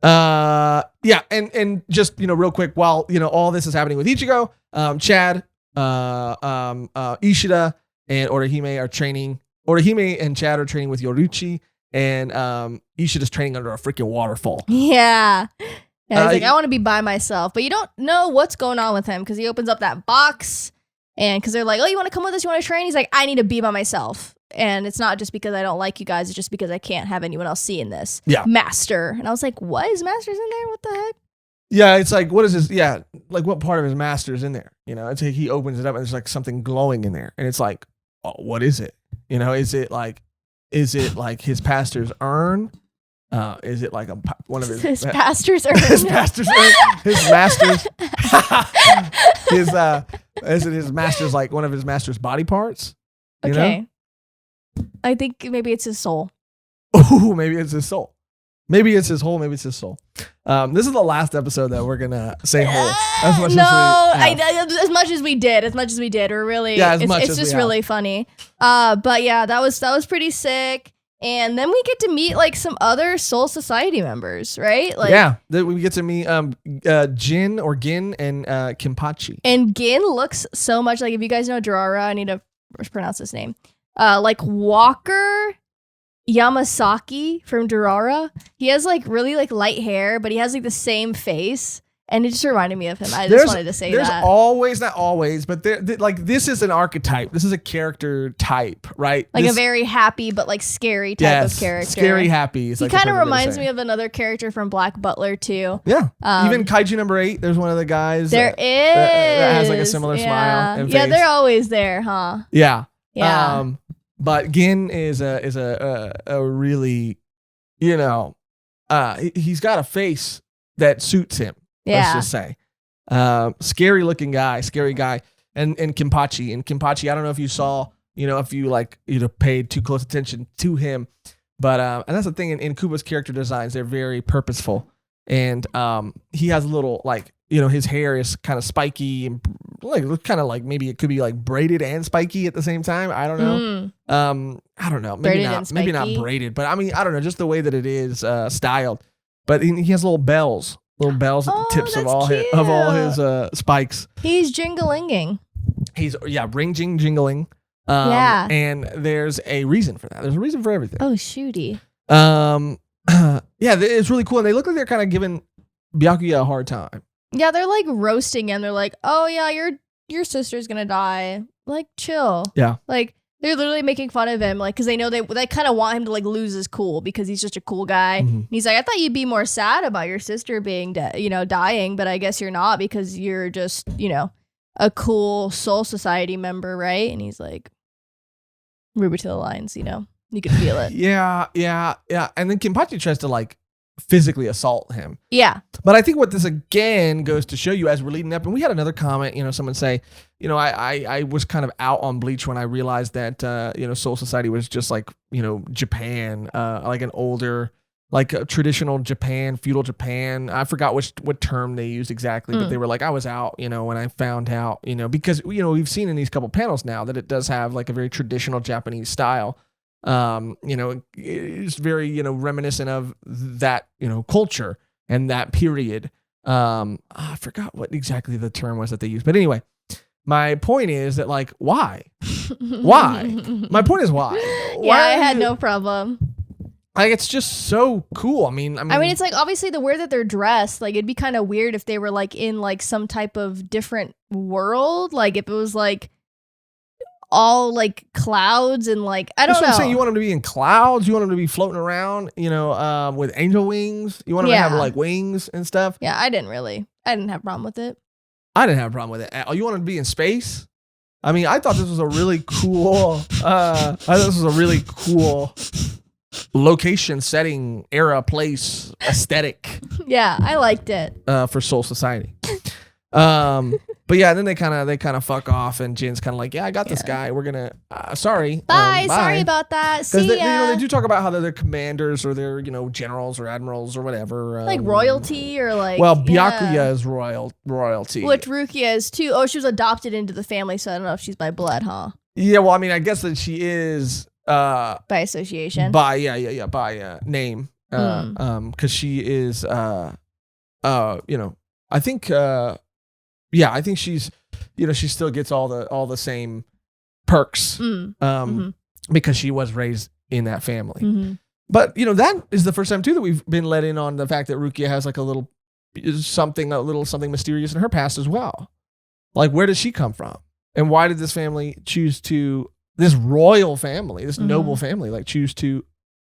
Yeah, and just, real quick, while, all this is happening with Ichigo, Chad, Ishida, and Orihime are training. Orihime and Chad are training with Yoruichi, and Ishida's training under a freaking waterfall. Yeah. Yeah, he's like, I want to be by myself. But you don't know what's going on with him because he opens up that box and because they're like, oh, you want to come with us? You want to train? He's like, I need to be by myself. And it's not just because I don't like you guys. It's just because I can't have anyone else seeing this. Yeah. Master. And I was like, what? His master's in there? What the heck? Yeah, it's like, what is this? Yeah, like what part of his master's in there? It's like he opens it up and there's like something glowing in there. And it's like, oh, what is it? Is it like his pastor's urn? Is it like one of his pastor's urn? His pastor's urn? His master's is it his master's, like one of his master's body parts? Okay. I think maybe it's his soul. Oh, maybe it's his soul. Maybe it's his whole. Maybe it's his soul. This is the last episode that we're gonna say whole. As much as much as we did. We're really. Yeah, it's just really funny. But yeah, that was pretty sick. And then we get to meet like some other Soul Society members, right? Like, yeah, we get to meet Gin and Kimpachi. And Gin looks so much like, if you guys know Durara, I need to pronounce his name. Like Walker Yamasaki from Durara. He has like really like light hair, but he has like the same face. And it just reminded me of him. I just wanted to say there's that. There's not always, but like this is an archetype. This is a character type, right? Like a very happy but like scary type of character. Scary happy. He kind of reminds me of another character from Black Butler too. Yeah. Even Kaiju number 8, there's one of the guys. There is. That has like a similar smile. And yeah, face. they're always there, huh? Yeah. Yeah. But Gin is a really, he's got a face that suits him. Yeah. Let's just say. Scary looking guy, and Kimpachi, I don't know if you saw, if you paid too close attention to him, but and that's the thing in Kuba's character designs, they're very purposeful, and he has a little his hair is kind of spiky and kind of like maybe it could be like braided and spiky at the same time. I don't know. I don't know. Maybe not braided, but I mean, I don't know, just the way that it is styled. But he has little bells at the tips of all his spikes. He's jinglinging. He's jingling. And there's a reason for that. There's a reason for everything. Oh, shooty. It's really cool, and they look like they're kind of giving Byakuya a hard time. Yeah, they're like roasting him. They're like, "Oh yeah, your sister's gonna die. Like, chill." Yeah. Like, They're literally making fun of him, like, because they know they kind of want him to like lose his cool because he's just a cool guy. Mhm. And he's like, I thought you'd be more sad about your sister being, dying, but I guess you're not because you're just, a cool Soul Society member, right? And he's like, Ruby to the lines, you could feel it. Yeah. And then Kenpachi tries to like physically assault him. Yeah. But I think what this again goes to show you as we're leading up, and we had another comment, someone say, I was kind of out on Bleach when I realized that, Soul Society was just like, Japan, like an older, like a traditional Japan, feudal Japan. I forgot what term they used exactly, but they were like, I was out, when I found out, because, we've seen in these couple panels now that it does have like a very traditional Japanese style. It's very, reminiscent of that, culture and that period. I forgot what exactly the term was that they used, but anyway, my point is that like, why? My point is why? Yeah, I had no problem. Like, it's just so cool. I mean, it's like obviously the way that they're dressed, like it'd be kind of weird if they were like in like some type of different world. Like if it was like all like clouds and like, I don't know. That's what I'm saying. You want them to be in clouds. You want them to be floating around, with angel wings. You want them to have like wings and stuff. Yeah, I didn't have a problem with it. I didn't have a problem with it. You want them to be in space? I mean, I thought this was a really cool, location, setting, era, place, aesthetic. Yeah, I liked it. For Soul Society. But yeah, then they kind of fuck off, and Jin's kind of like, yeah, I got this guy. We're gonna, sorry, bye. Sorry about that. See ya. They do talk about how they're commanders or they're generals or admirals or whatever, like royalty or like. Well, Byakuya is royalty, which Rukia is too. Oh, she was adopted into the family, so I don't know if she's by blood, huh? Yeah, well, I mean, I guess that she is by association. By name, because she is I think. Yeah, I think she's, she still gets all the same perks, because she was raised in that family. Mm-hmm. But that is the first time too that we've been let in on the fact that Rukia has like a little something mysterious in her past as well. Like, where does she come from, and why did this family this royal family, this noble family, like choose to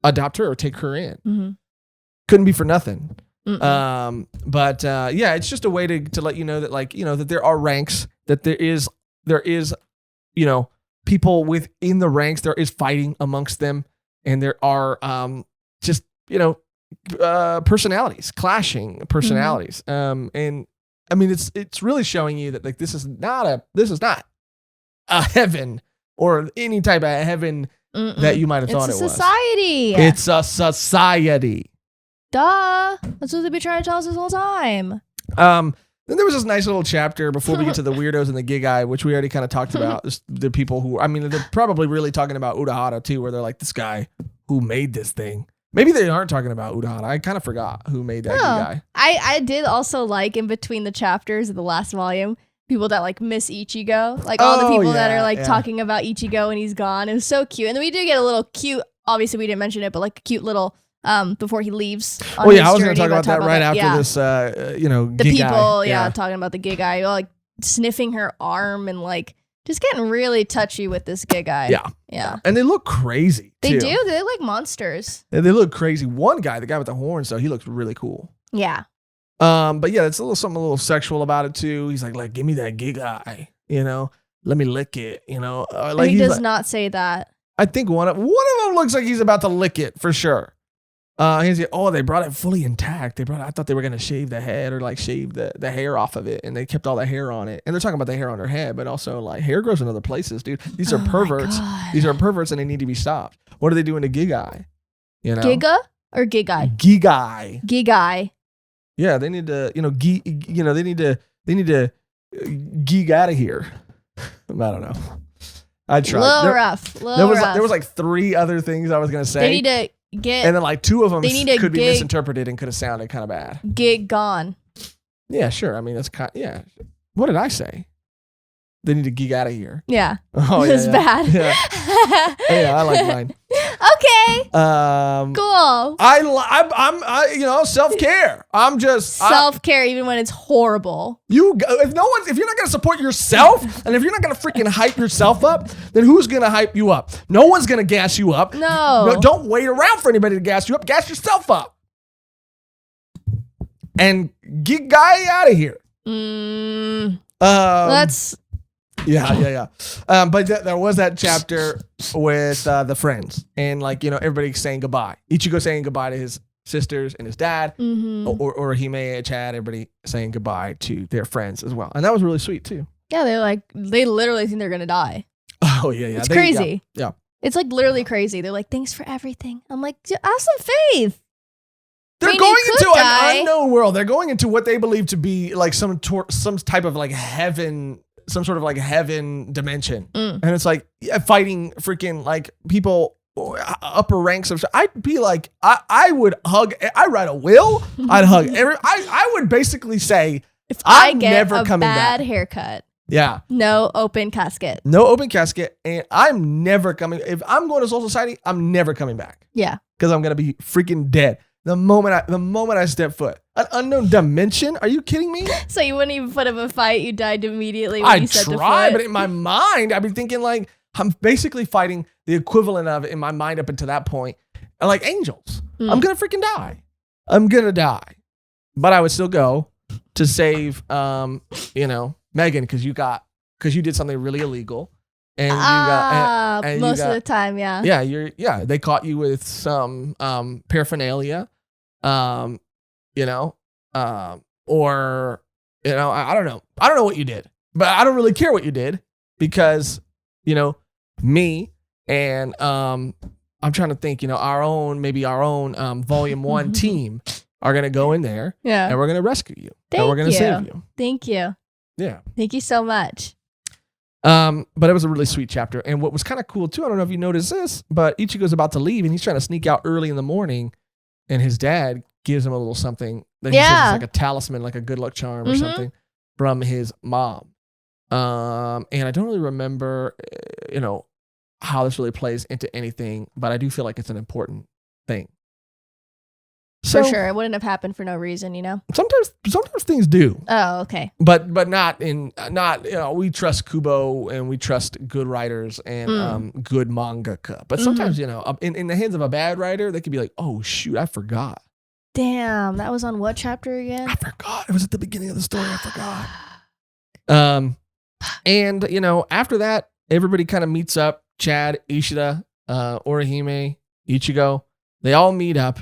adopt her or take her in? Mm-hmm. Couldn't be for nothing. But it's just a way to let you know that that there are ranks, that there is people within the ranks, there is fighting amongst them, and there are personalities, clashing personalities. And I mean, it's really showing you that like this is not a heaven or any type of heaven that you might have thought it was. It's a society. It's a society. Duh. That's what they've been trying to tell us this whole time. Then there was this nice little chapter before we get to the weirdos and the Gigai, which we already kind of talked about. The people who, they're probably really talking about Urahara too, where they're like, this guy who made this thing. Maybe they aren't talking about Urahara. I kind of forgot who made that Gigai. I did also like in between the chapters of the last volume, people that like miss Ichigo. Like all the people that are like talking about Ichigo and he's gone. It was so cute. And then we did get a little cute, obviously we didn't mention it, but like a cute little before he leaves. I was going to talk about that right after this, the people, talking about the Gigai, like sniffing her arm and like just getting really touchy with this Gigai. Yeah. And they look crazy. They do. They look like monsters. They look crazy. One guy, the guy with the horns, though, he looks really cool. Yeah. But yeah, it's something a little sexual about it too. He's like, give me that Gigai, let me lick it, Like he does not say that. I think one of them looks like he's about to lick it for sure. He's like, they brought it fully intact. I thought they were gonna shave the head or like shave the hair off of it, and they kept all the hair on it. And they're talking about the hair on her head, but also like hair grows in other places, dude. These are perverts. These are perverts, and they need to be stopped. What are they doing to Gigai? Giga or Gigai? Gigai. Yeah, they need to, they need to geek out of here. I don't know. I tried. There was like 3 other things I was gonna say. They need to get, and then like 2 of them could be misinterpreted and could have sounded kind of bad. Gig gone. Yeah, sure. I mean, that's What did I say? They need to geek out of here. Yeah. Oh, it's bad. Yeah. I like mine. Okay. Cool. I'm self-care. I'm just Self-care even when it's horrible. if you're not going to support yourself and if you're not going to freaking hype yourself up, then who's going to hype you up? No one's going to gas you up. No. Don't wait around for anybody to gas you up. Gas yourself up. And get guy out of here. That's yeah. But there was that chapter with the friends and everybody saying goodbye. Ichigo saying goodbye to his sisters and his dad, or Hime and Chad, everybody saying goodbye to their friends as well, and that was really sweet too. Yeah, they literally think they're gonna die. Oh yeah. It's crazy. Yeah. It's literally crazy. They're like, thanks for everything. I'm like, have some faith. They're going into an unknown world. They're going into what they believe to be some type of heaven, some sort of heaven dimension. And it's fighting freaking people upper ranks of. I'd be like, I would hug. I write a will. I'd hug I would basically say, if I'm never a coming bad back. Haircut. Yeah. No open casket. No open casket, and I'm never coming. If I'm going to Soul Society, I'm never coming back. Yeah. Because I'm gonna be freaking dead. The moment I step foot, an unknown dimension. Are you kidding me? So you wouldn't even put up a fight. You died immediately when I'd you stepped try, a foot. but in my mind, I'd be thinking I'm basically fighting the equivalent of it in my mind up until that point, like angels. I'm gonna freaking die. I'm gonna die, but I would still go to save, Mehgan, because you did something really illegal. And you got most of the time, yeah. Yeah, they caught you with some paraphernalia, or I don't know. I don't know what you did, but I don't really care what you did because me and I'm trying to think, our own volume 1 team are gonna go in there, and we're gonna rescue you, and we're gonna save you. Thank you. Yeah. Thank you so much. But it was a really sweet chapter. And what was kind of cool too, I don't know if you noticed this, but Ichigo's about to leave and he's trying to sneak out early in the morning and his dad gives him a little something that he says is like a talisman, like a good luck charm or something from his mom. And I don't really remember, how this really plays into anything, but I do feel like it's an important thing. For sure. It wouldn't have happened for no reason, Sometimes things do. Oh, okay. But not we trust Kubo and we trust good writers and good mangaka. But sometimes, in the hands of a bad writer, they could be like, oh shoot, I forgot. Damn, that was on what chapter again? I forgot. It was at the beginning of the story. I forgot. And after that, everybody kind of meets up. Chad, Ishida, Orihime, Ichigo, they all meet up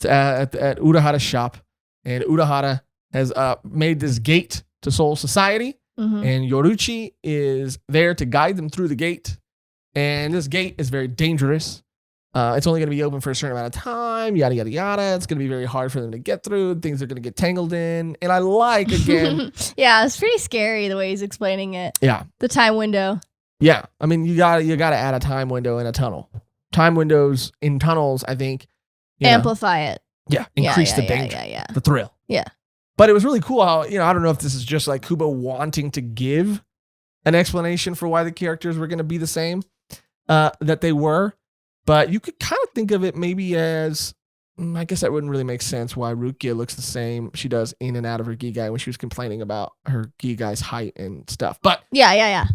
at Urahara's shop, and Urahara has made this gate to Soul Society, and Yoruichi is there to guide them through the gate. And this gate is very dangerous. It's only going to be open for a certain amount of time, yada, yada, yada. It's going to be very hard for them to get through. Things are going to get tangled in. And I like, again... Yeah, it's pretty scary the way he's explaining it. Yeah. The time window. Yeah. I mean, you got to add a time window in a tunnel. Time windows in tunnels, I think... Amplify it. Yeah. Increase the danger. Yeah. The thrill. Yeah. But it was really cool how, I don't know if this is just like Kubo wanting to give an explanation for why the characters were going to be the same that they were. But you could kind of think of it maybe as, I guess that wouldn't really make sense why Rukia looks the same she does in and out of her Gigai when she was complaining about her Gigai's height and stuff. But yeah.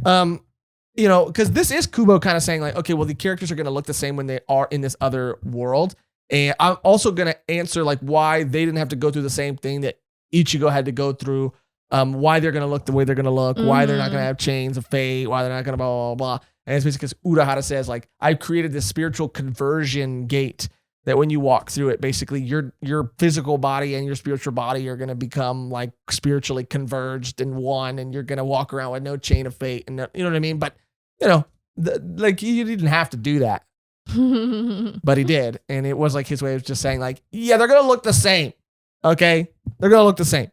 Because this is Kubo kind of saying like, okay, well, the characters are going to look the same when they are in this other world. And I'm also going to answer like why they didn't have to go through the same thing that Ichigo had to go through, why they're going to look the way they're going to look, why they're not going to have chains of fate, why they're not going to blah, blah, blah. And it's basically because Urahara says like, I've created this spiritual conversion gate that when you walk through it, basically your physical body and your spiritual body are going to become like spiritually converged in one, and you're going to walk around with no chain of fate. And you know what I mean? But, like you didn't have to do that. But he did, and it was like his way of just saying like, yeah, they're gonna look the same. Okay, they're gonna look the same.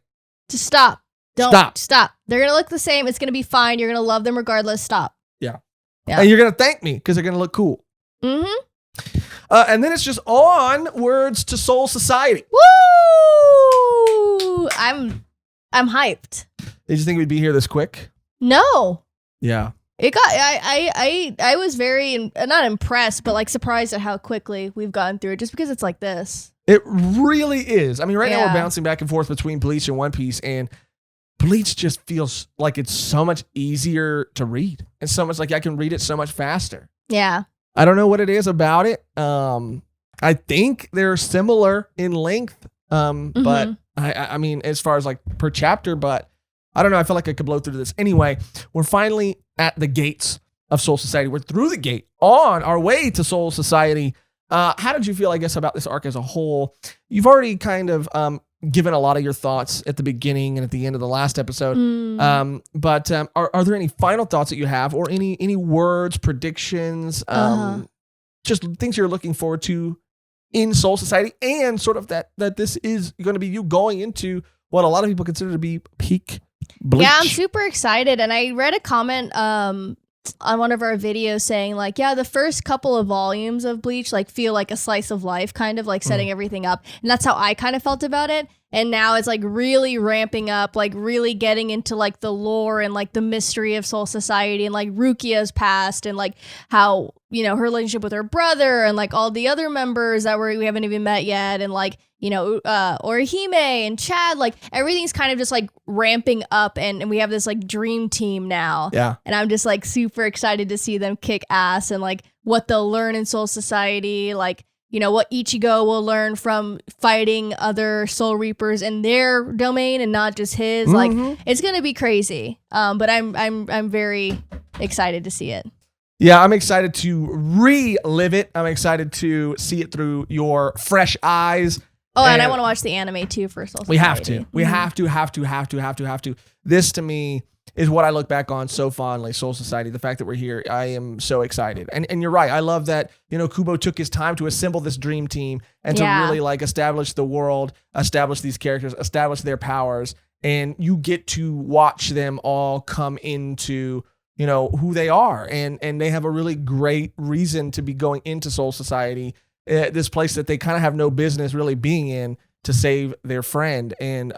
Just stop. Don't stop. They're gonna look the same. It's gonna be fine. You're gonna love them regardless. Stop. Yeah. And you're gonna thank me because they're gonna look cool. And then it's just onwards to Soul Society. Woo! I'm hyped. Did you think we'd be here this quick? No. Yeah. It got I was very not impressed, but like surprised at how quickly we've gotten through it, just because it's like this. It really is. I mean, right now Yeah. we're bouncing back and forth between Bleach and One Piece, and Bleach just feels like it's so much easier to read, and so much like I can read it so much faster. Yeah. I don't know what it is about it. I think they're similar in length, but I mean, as far as like per chapter, but I don't know. I feel like I could blow through this. Anyway, we're finally at the gates of Soul Society. We're through the gate on our way to Soul Society. How did you feel, I guess, about this arc as a whole? You've already kind of given a lot of your thoughts at the beginning and at the end of the last episode. But are there any final thoughts that you have, or any words, predictions, just things you're looking forward to in Soul Society, and sort of that this is going to be you going into what a lot of people consider to be peak Bleach? Yeah, I'm super excited. And I read a comment on one of our videos saying like, yeah, the first couple of volumes of Bleach like feel like a slice of life, kind of like setting everything up. And that's how I kind of felt about it. And now it's like really ramping up, like really getting into like the lore and like the mystery of Soul Society and like Rukia's past and like how, you know, her relationship with her brother and like all the other members that we haven't even met yet. And like, you know, Orihime and Chad, like everything's kind of just like ramping up, and we have this like dream team now. Yeah. And I'm just like super excited to see them kick ass and like what they'll learn in Soul Society, like, you know, what Ichigo will learn from fighting other Soul Reapers in their domain and not just his. Like, it's gonna be crazy. But I'm very excited to see it. Yeah, I'm excited to relive it. I'm excited to see it through your fresh eyes. Oh, and I want to watch the anime too for Soul Society. We have to. We have to. This to me is what I look back on so fondly, Soul Society. The fact that we're here, I am so excited. And you're right. I love that, you know, Kubo took his time to assemble this dream team and to really like establish the world, establish these characters, establish their powers. And you get to watch them all come into, you know, who they are. And they have a really great reason to be going into Soul Society, this place that they kind of have no business really being in, to save their friend. And,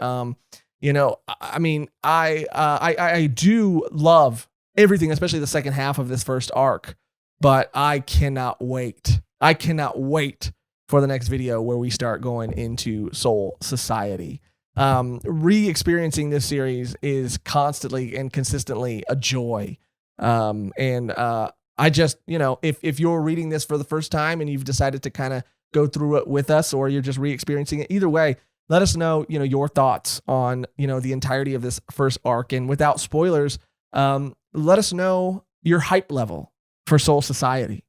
you know, I mean, I do love everything, especially the second half of this first arc, but I cannot wait. I cannot wait for the next video where we start going into Soul Society. Re-experiencing this series is constantly and consistently a joy. I just, you know, if you're reading this for the first time and you've decided to kind of go through it with us, or you're just re-experiencing it, either way, let us know, you know, your thoughts on, you know, the entirety of this first arc. And without spoilers, let us know your hype level for Soul Society,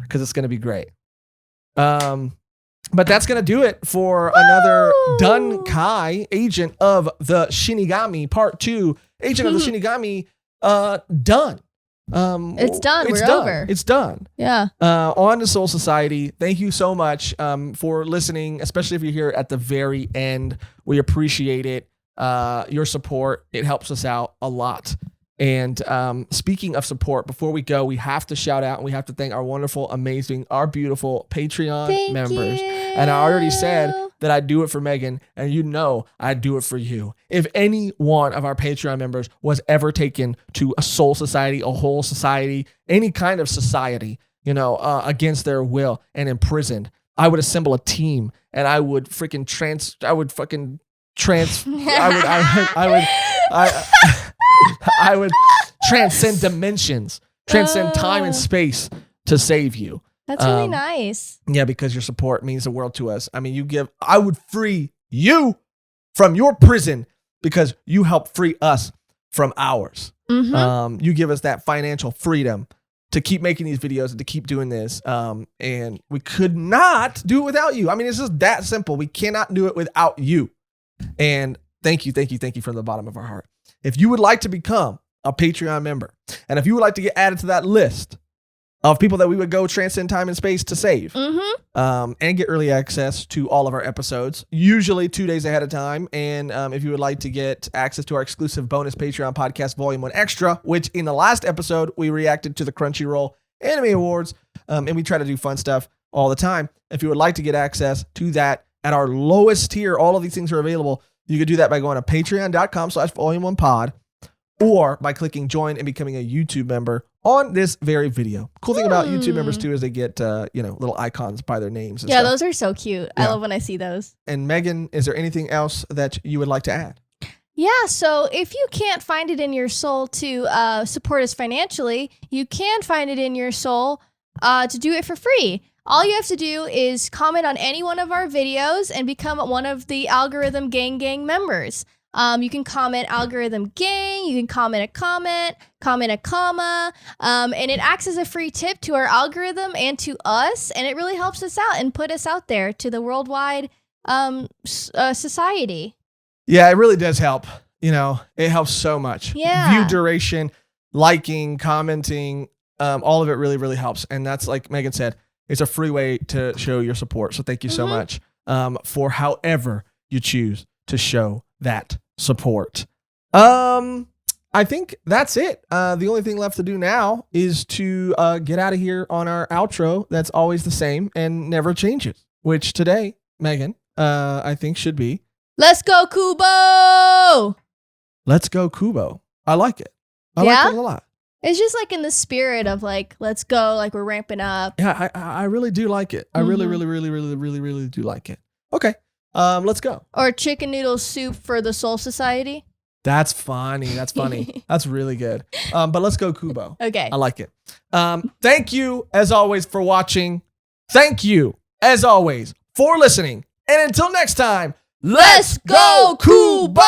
because it's going to be great. But that's going to do it for another Dunkai, Agent of the Shinigami, Part 2. Agent of the Shinigami, done. It's done. We're done. over. It's done. Yeah. On to Soul Society. Thank you so much for listening, especially if you're here at the very end. We appreciate it. Your support. It helps us out a lot. And speaking of support, before we go, we have to shout out and we have to thank our wonderful, amazing, our beautiful Patreon members. And I already said that I'd do it for Mehgan, and you know I'd do it for you. If any one of our Patreon members was ever taken to a Soul Society, a whole society, any kind of society, you know, against their will and imprisoned, I would assemble a team and I would I would transcend dimensions, transcend time and space to save you. That's really nice. Yeah, because your support means the world to us. I mean, I would free you from your prison because you help free us from ours. You give us that financial freedom to keep making these videos and to keep doing this. And we could not do it without you. I mean, it's just that simple. We cannot do it without you. And thank you from the bottom of our heart. If you would like to become a Patreon member, and if you would like to get added to that list of people that we would go transcend time and space to save, and get early access to all of our episodes, usually 2 days ahead of time. And if you would like to get access to our exclusive bonus Patreon podcast, Volume 1 Extra, which in the last episode, we reacted to the Crunchyroll Anime Awards, and we try to do fun stuff all the time. If you would like to get access to that at our lowest tier, all of these things are available. You could do that by going to patreon.com/volume1pod, or by clicking join and becoming a YouTube member on this very video. Cool thing about YouTube members too is they get little icons by their names and Yeah, stuff. those are so cute. I love when I see those. And Mehgan, is there anything else that you would like to add? Yeah, so if you can't find it in your soul to support us financially, you can find it in your soul to do it for free. All you have to do is comment on any one of our videos and become one of the Algorithm Gang members. You can comment Algorithm Gang, you can comment a comma, and it acts as a free tip to our algorithm and to us, and it really helps us out and put us out there to the worldwide society. Yeah, it really does help. It helps so much. Yeah. View duration, liking, commenting, all of it really, really helps. And that's like Mehgan said, it's a free way to show your support. So thank you so much for however you choose to show that support. I think that's it. The only thing left to do now is to get out of here on our outro. That's always the same and never changes, which today, Mehgan, I think should be Let's go, Kubo! Let's go, Kubo. I like it. I like it a lot. It's just like in the spirit of like, let's go, like we're ramping up. Yeah, I really do like it. I really, really, really, really, really, really do like it. Okay, let's go. Or chicken noodle soup for the Soul Society. That's funny. That's funny. That's really good. But let's go, Kubo. Okay. I like it. Thank you, as always, for watching. Thank you, as always, for listening. And until next time, let's go, Kubo!